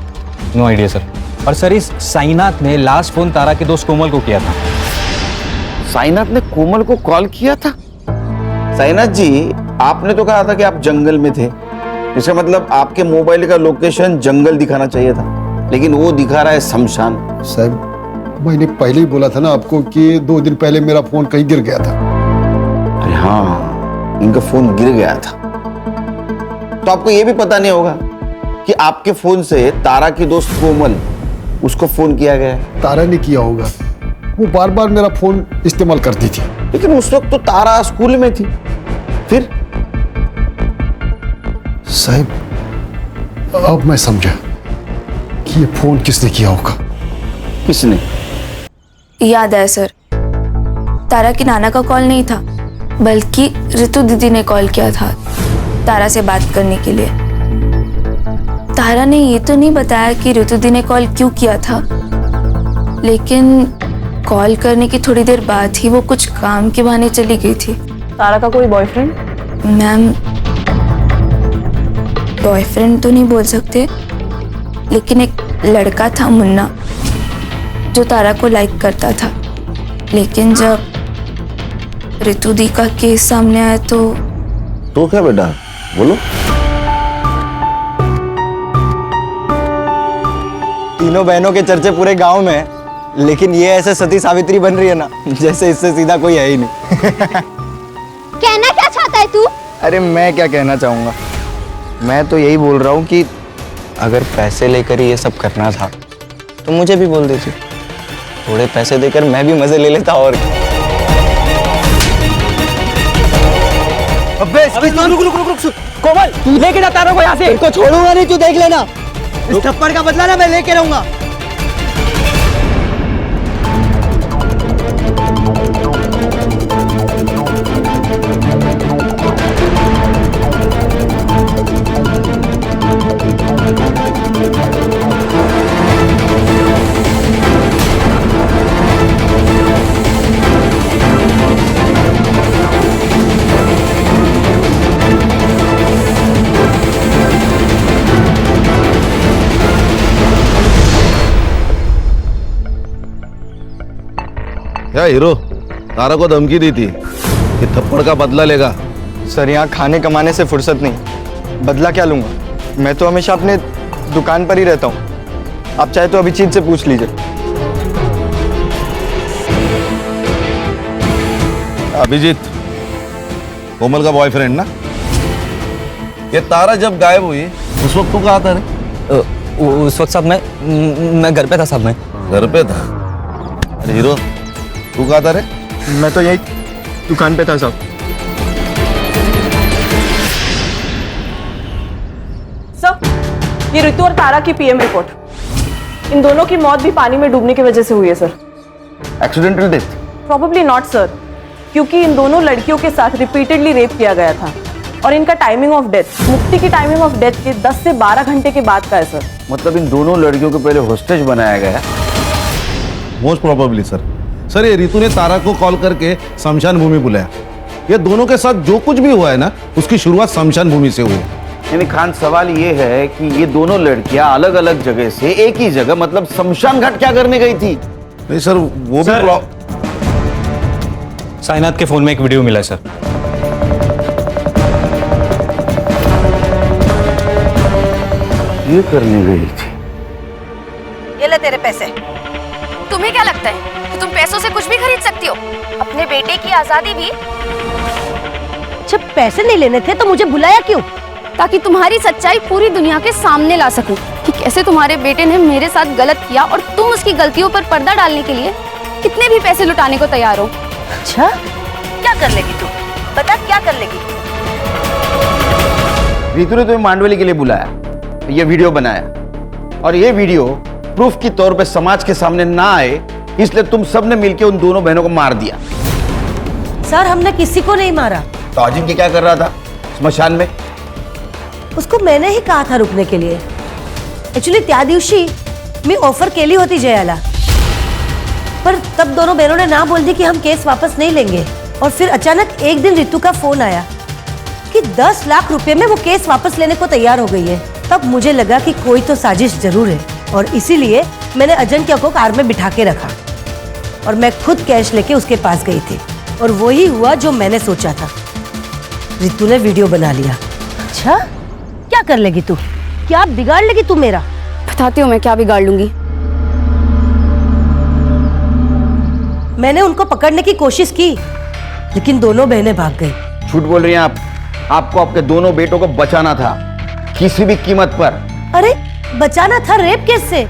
No idea sir. और सर इस साईनाथ ने लास्ट फोन तारा के दोस्त कोमल को किया था। साईनाथ ने कोमल को कॉल किया था? साईनाथ जी, आपने तो कहा था कि आप जंगल में थे, इसका मतलब आपके मोबाइल का लोकेशन जंगल दिखाना चाहिए था, लेकिन वो दिखा रहा है शमशान। साहब, मैंने पहले ही बोला था ना आपको कि 2 दिन पहले मेरा फोन कहीं गिर गया था। अरे हाँ, इनका फोन गिर गया था। तो आपको ये भी पता नहीं होगा कि आपके फोन से तारा की दोस्त कोमल, उसको फोन किया गया है। तारा ने किया होगा, वो बार बार मेरा फोन इस्तेमाल करती थी। लेकिन उस वक्त तो तारा स्कूल में थी। फिर साहब अब मैं समझा कि ये फोन किसने किया होगा। किसने? याद है सर, तारा की नाना का कॉल नहीं था, बल्कि ऋतु दीदी ने कॉल किया था तारा से बात करने के लिए। तारा ने ये तो नहीं बताया कि ऋतु दी ने कॉल क्यों किया था, लेकिन कॉल करने की थोड़ी देर बाद ही वो कुछ काम के बहाने चली गई थी। तारा का कोई बॉयफ्रेंड? मैम, बॉयफ्रेंड तो नहीं बोल सकते, लेकिन एक लड़का था मुन्ना जो तारा को लाइक करता था। लेकिन जब ऋतु दी का केस सामने आया तो क्या बेटा, बोलो। तीनों बहनों के चर्चे पूरे गांव में है, लेकिन ये ऐसे सती सावित्री बन रही है ना, जैसे इससे सीधा कोई है ही नहीं। कहना क्या चाहता है तू? अरे मैं क्या कहना चाहूंगा, मैं तो यही बोल रहा हूँ कि अगर पैसे लेकर ही ये सब करना था तो मुझे भी बोल देती। थोड़े पैसे देकर मैं भी मजे ले लेता। और अबे रुक कोमल, लेके जा तारा को यहाँ से। इनको छोड़ूंगा नहीं, तू देख लेना। इस थप्पड़ का बदला ना मैं लेके रहूंगा। क्या हीरो, तारा को धमकी दी थी कि थप्पड़ का बदला लेगा? सर, यहाँ खाने कमाने से फुर्सत नहीं, बदला क्या लूंगा? मैं तो हमेशा अपने दुकान पर ही रहता हूँ। आप चाहे तो अभिजीत से पूछ लीजिए। अभिजीत कोमल का बॉयफ्रेंड ना? ये तारा जब गायब हुई उस वक्त तू कहाँ था रे? उस वक्त साहब मैं घर पे था साहब। मैं घर पे था? अरे हीरो, तू कहाँ था रे? मैं तो यही दुकान पे था साहब। सर, ये ऋतु और तारा की पीएम रिपोर्ट। इन दोनों की मौत भी पानी में डूबने की वजह से हुई है sir. Accidental death? Probably not sir, क्योंकि इन दोनों लड़कियों के साथ रिपीटेडली रेप किया गया था और इनका टाइमिंग ऑफ डेथ मुक्ति की टाइमिंग ऑफ डेथ के 10 से 12 घंटे के बाद का है सर। मतलब इन दोनों लड़कियों को पहले होस्टेज बनाया गया? Most probably sir. सर, ये रितु ने तारा को कॉल करके शमशान भूमि बुलाया। ये दोनों के साथ जो कुछ भी हुआ है ना, उसकी शुरुआत शमशान भूमि से हुई। यानी खान, सवाल ये है कि ये दोनों लड़कियां अलग अलग जगह से एक ही जगह, मतलब शमशान घाट क्या करने गई थी? नहीं सर, वो भी साइनाथ के फोन में एक वीडियो मिला है सर। ये करने गई थी। ये ले तेरे पैसे। तुम्हें क्या लगता है कि तुम पैसों से कुछ भी खरीद सकती हो? अपने बेटे की आजादी भी। जब पैसे नहीं लेने थे तो मुझे बुलाया क्यों? ताकि तुम्हारी सच्चाई पूरी दुनिया के सामने ला सकूं कि कैसे तुम्हारे बेटे ने मेरे साथ गलत किया और तुम उसकी गलतियों पर पर्दा डालने के लिए कितने भी पैसे लुटाने को तैयार हो। अच्छा, क्या कर लेगी तू? बता, क्या कर लेगी? रितु ने तुम्हें मांडवली के लिए बुलाया, ये वीडियो बनाया, और ये वीडियो प्रूफ के तौर पे समाज के सामने ना आए, इसलिए तुम सबने मिलकर उन दोनों बहनों को मार दिया। सर, हमने किसी को नहीं मारा। तो अजिंक्य क्या कर रहा था स्मशान में? उसको मैंने ही कहा था रुकने के लिए। एक्चुअली त्या दिवशी मी ऑफर केली होती जयाला, पर तब दोनों बहनों ने ना बोल दी कि हम केस वापस नहीं लेंगे। और फिर अचानक एक दिन रितु का फोन आया कि 10 लाख रुपए में वो केस वापस लेने को तैयार हो गई है। तब मुझे लगा कि कोई तो साजिश जरूर है, और इसीलिए मैंने अजिंक्य को कार में बिठा के रखा और मैं खुद कैश लेके उसके पास गई थी। और वही हुआ जो मैंने सोचा था। रितु ने वीडियो बना लिया। अच्छा, क्या कर लेगी तू? क्या बिगाड़ लेगी तू मेरा? बताती हूँ मैं क्या बिगाड़ लूंगी। मैंने उनको पकड़ने की कोशिश की, लेकिन दोनों बहनें भाग गई। झूठ बोल रही हैं आप। आपको आपके दोनों बेटों को बचाना था, किसी भी कीमत पर। अरे, बचाना था रेप केस से,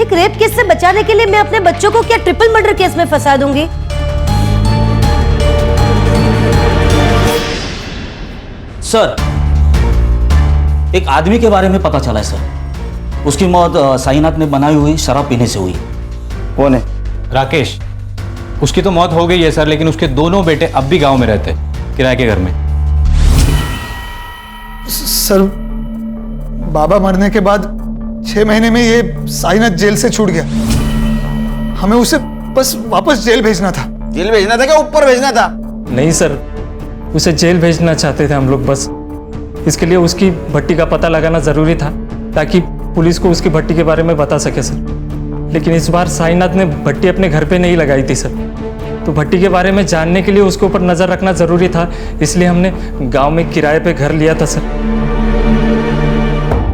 एक रेप केस से बचाने के लिए मैं अपने बच्चों को क्या ट्रिपल मर्डर केस में फंसा दूंगी? सर, एक आदमी के बारे में पता चला है सर। उसकी मौत साईनाथ ने बनाई हुई शराब पीने से हुई। कौन है? राकेश। उसकी तो मौत हो गई है सर, लेकिन उसके दोनों बेटे अब भी गांव में रहते हैं, किराए के घर में। सर, बाबा मरने के बाद 6 महीने में ये साईनाथ जेल से छूट गया। हमें उसे बस वापस जेल भेजना था। जेल भेजना था क्या ऊपर भेजना था? नहीं सर, उसे जेल भेजना चाहते थे हम लोग। बस इसके लिए उसकी भट्टी का पता लगाना जरूरी था, ताकि पुलिस को उसकी भट्टी के बारे में बता सके सर। लेकिन इस बार साईनाथ ने भट्टी अपने घर पे नहीं लगाई थी सर, तो भट्टी के बारे में जानने के लिए उसके ऊपर नजर रखना जरूरी था, इसलिए हमने गांव में किराए पे घर लिया था सर।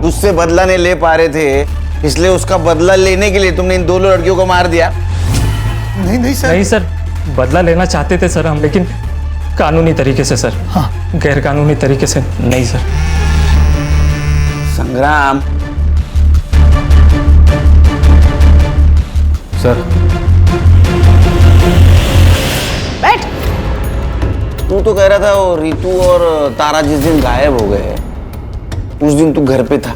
उससे बदला नहीं ले पा रहे थे, इसलिए उसका बदला लेने के लिए तुमने इन दोनों लड़कियों को मार दिया? नहीं सर। नहीं सर, बदला लेना चाहते थे सर हम, लेकिन कानूनी तरीके से सर। हाँ, गैर कानूनी तरीके से नहीं सर। संग्राम सर, बैठ। तू तो कह रहा था वो रितु और तारा जिस दिन गायब हो गए उस दिन तू घर पे था,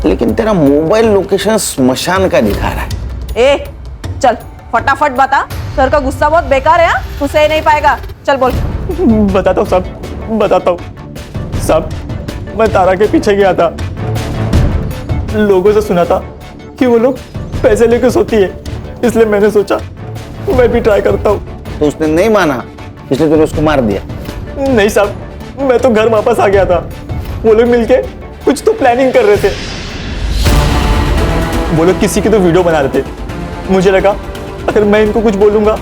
लेकिन तेरा मोबाइल लोकेशन स्मशान का दिखा रहा है। ए, चल फटाफट बता, सर का गुस्सा बहुत बेकार है। तू सह नहीं पाएगा, चल बोल। बताता हूँ साहब, बताता हूँ साहब। मैं तारा के पीछे गया था, लोगों से सुना था कि वो लोग पैसे लेकर सोती है, इसलिए मैंने सोचा मैं भी ट्राई करता हूँ। तो उसने नहीं माना, इसलिए तूने उसको मार दिया? नहीं साहब, मैं तो घर वापस आ गया था। वो लोग मिलके कुछ तो प्लानिंग कर रहे थे। वो लोग किसी की तो वीडियो बना रहे थे। मुझे लगा अगर मैं इनको कुछ बोलूंगा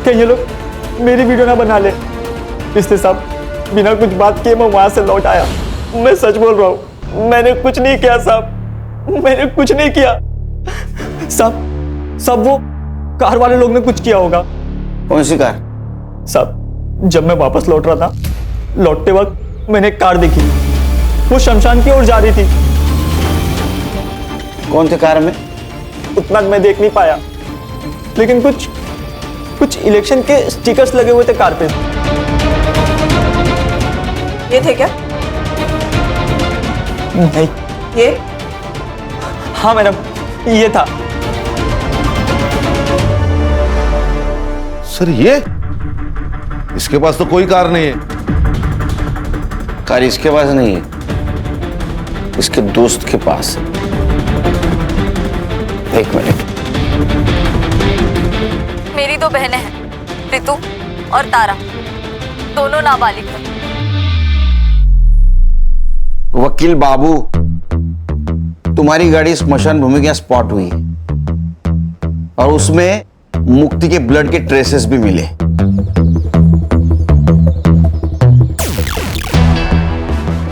कि ये लोग मेरी वीडियो ना बना ले, इसलिए साहब बिना कुछ बात किए मैं वहां से लौट आया। मैं सच बोल रहा हूँ, मैंने कुछ नहीं किया साहब, मैंने कुछ नहीं किया साहब। वो कार वाले लोग ने कुछ किया होगा। कौन सी कार? साहब, जब मैं वापस लौट रहा था, लौटते वक्त मैंने एक कार देखी, वो शमशान की ओर जा रही थी। कौन थे कार में? उतना मैं देख नहीं पाया, लेकिन कुछ इलेक्शन के स्टिकर्स लगे हुए थे कार पे। ये थे क्या? नहीं। ये? हाँ मैडम, ये था। सर, ये इसके पास तो कोई कार नहीं है। कार इसके पास नहीं है, इसके दोस्त के पास है। एक मिनट। मेरी 2 बहनें हैं, रितु और तारा, दोनों नाबालिग हैं। वकील बाबू, तुम्हारी गाड़ी स्मशान भूमि के स्पॉट हुई और उसमें मुक्ति के ब्लड के ट्रेसेस भी मिले।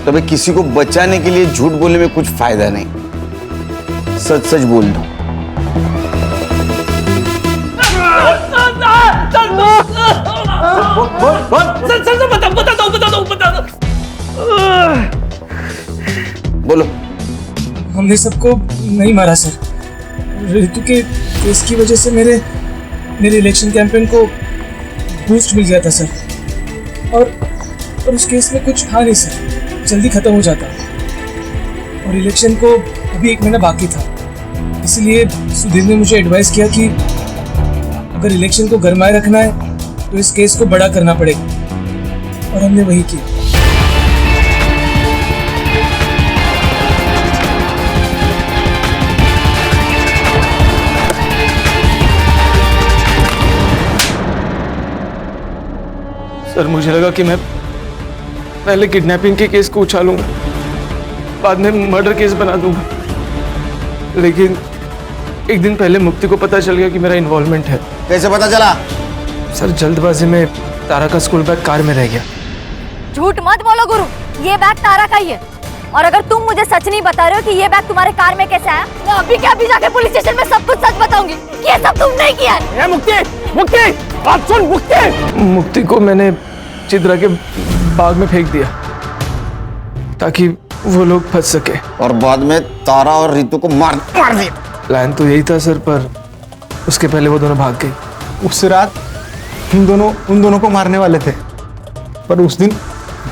तभी किसी को बचाने के लिए झूठ बोलने में कुछ फायदा नहीं। सच सच बोल दो। बोलो। हमने सबको नहीं मारा सर। रितु के केस की वजह से मेरे इलेक्शन कैंपेन को बूस्ट मिल गया था सर, और उस केस में कुछ था नहीं सर, जल्दी खत्म हो जाता, और इलेक्शन को अभी 1 महीना बाकी था। इसलिए सुधीर ने मुझे एडवाइस किया कि अगर इलेक्शन को गरमाए रखना है तो इस केस को बड़ा करना पड़ेगा, और हमने वही किया। सर, मुझे लगा कि मैं पहले किडनैपिंग के केस को उछालूंगा, बाद में मर्डर केस बना दूंगा, लेकिन एक दिन पहले मुक्ति को पता चल गया कि मेरा इन्वॉल्वमेंट है। कैसे पता चला? सर, जल्दबाजी में तारा का स्कूल बैग कार में रह गया। झूठ मत बोलो गुरु, ये बैग तारा का ही है, और अगर तुम मुझे सच नहीं बता रहे हो कि ये बैग तुम्हारे कार में कैसे आया, मैं अभी के अभी जाके पुलिस स्टेशन में सब कुछ सच बताऊंगी। ये सब तुमने किया है। मुक्ति, बात सुन। मुक्ति को मैंने चित्रा के बाग में फेंक दिया ताकि वो लोग फंस सके, और बाद में तारा और रितु को मार दिया। प्लान तो यही था सर, पर उसके पहले वो दोनों भाग गई। उस रात उन दोनों को मारने वाले थे, पर उस दिन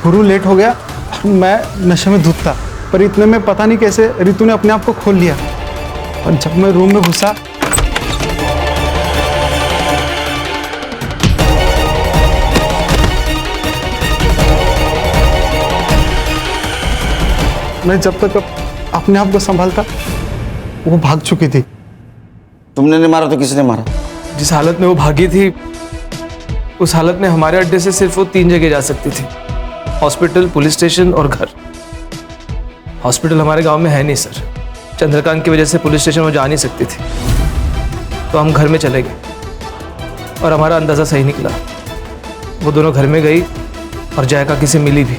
गुरु लेट हो गया और मैं नशे में धुत था। पर इतने में पता नहीं कैसे रितु ने अपने आप को खोल लिया, और जब मैं रूम में घुसा मैं जब तक अपने आप को संभालता वो भाग चुकी थी। तुमने नहीं मारा तो किसने मारा? जिस हालत में वो भागी थी उस हालत में हमारे अड्डे से सिर्फ वो 3 जगह जा सकती थी, हॉस्पिटल, पुलिस स्टेशन और घर। हॉस्पिटल हमारे गांव में है नहीं सर, चंद्रकांत की वजह से पुलिस स्टेशन वो जा नहीं सकती थी, तो हम घर में चले गए और हमारा अंदाज़ा सही निकला। वो दोनों घर में गई और जया काकी से मिली भी।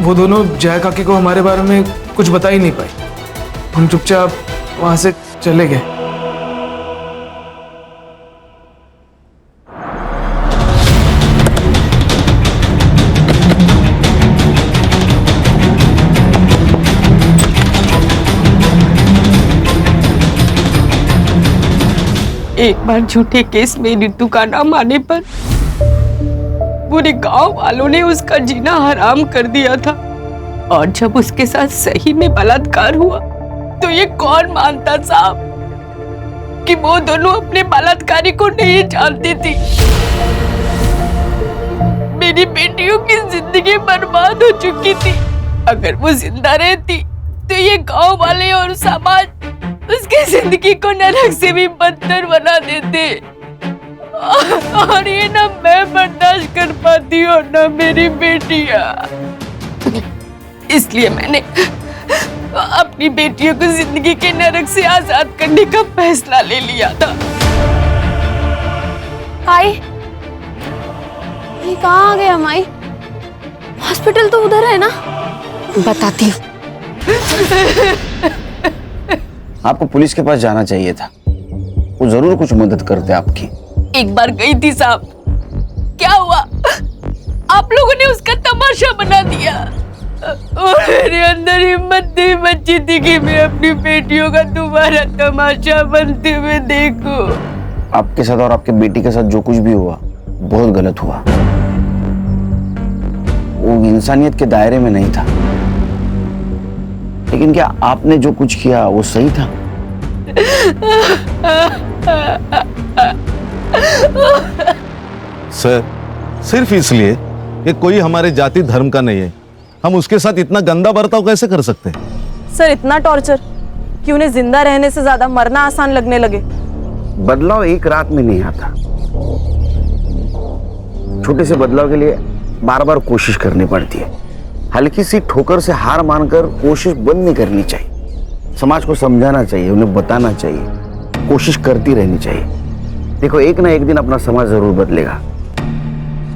वो दोनों जया काकी को हमारे बारे में कुछ बता ही नहीं पाई। हम चुपचाप वहाँ से चले गए। एक बार झूठे केस में रितु का नाम आने पर पूरे गांव वालों ने उसका जीना हराम कर दिया था, और जब उसके साथ सही में बलात्कार हुआ तो ये कौन मानता साहब कि वो दोनों अपने बलात्कारी को नहीं जानती थी। मेरी बेटियों की जिंदगी बर्बाद हो चुकी थी। अगर वो जिंदा रहती तो ये गांव वाले और समाज उसकी जिंदगी को नरक से भी बदतर बना देते, और ये ना मैं बर्दाश्त कर पाती हूँ ना मेरी बेटियां। इसलिए मैंने अपनी बेटियों को जिंदगी के नरक से आजाद करने का फैसला ले लिया था। माई, ये कहाँ आ गया माई? हॉस्पिटल तो उधर है ना? बताती हूँ। आपको पुलिस के पास जाना चाहिए था, वो जरूर कुछ मदद करते आपकी। एक बार गई थी साहब, क्या हुआ? आप लोगों ने उसका तमाशा बना दिया, और मेरे अंदर हिम्मत नहीं बची थी कि मैं अपनी बेटियों का दोबारा तमाशा बनते हुए देखूं। आपके साथ और आपके बेटी के साथ जो कुछ भी हुआ बहुत गलत हुआ। वो इंसानियत के दायरे में नहीं था, लेकिन क्या आपने जो कुछ किया वो सही था? सर, सिर्फ इसलिए कि कोई हमारे जाति धर्म का नहीं है, हम उसके साथ इतना गंदा बर्ताव कैसे कर सकते हैं? सर इतना टॉर्चर कि उन्हें जिंदा रहने से ज्यादा मरना आसान लगने लगे। बदलाव एक रात में नहीं आता, छोटे से बदलाव के लिए बार बार कोशिश करनी पड़ती है। हल्की सी ठोकर से हार मानकर कोशिश बंद नहीं करनी चाहिए। समाज को समझाना चाहिए, उन्हें बताना चाहिए, कोशिश करती रहनी चाहिए। देखो, एक ना एक दिन अपना समाज जरूर बदलेगा,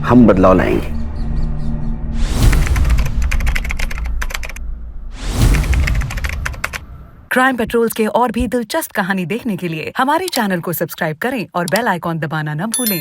हम बदलाव लाएंगे। क्राइम पेट्रोल्स के और भी दिलचस्प कहानी देखने के लिए हमारे चैनल को सब्सक्राइब करें और बेल आइकॉन दबाना न भूलें।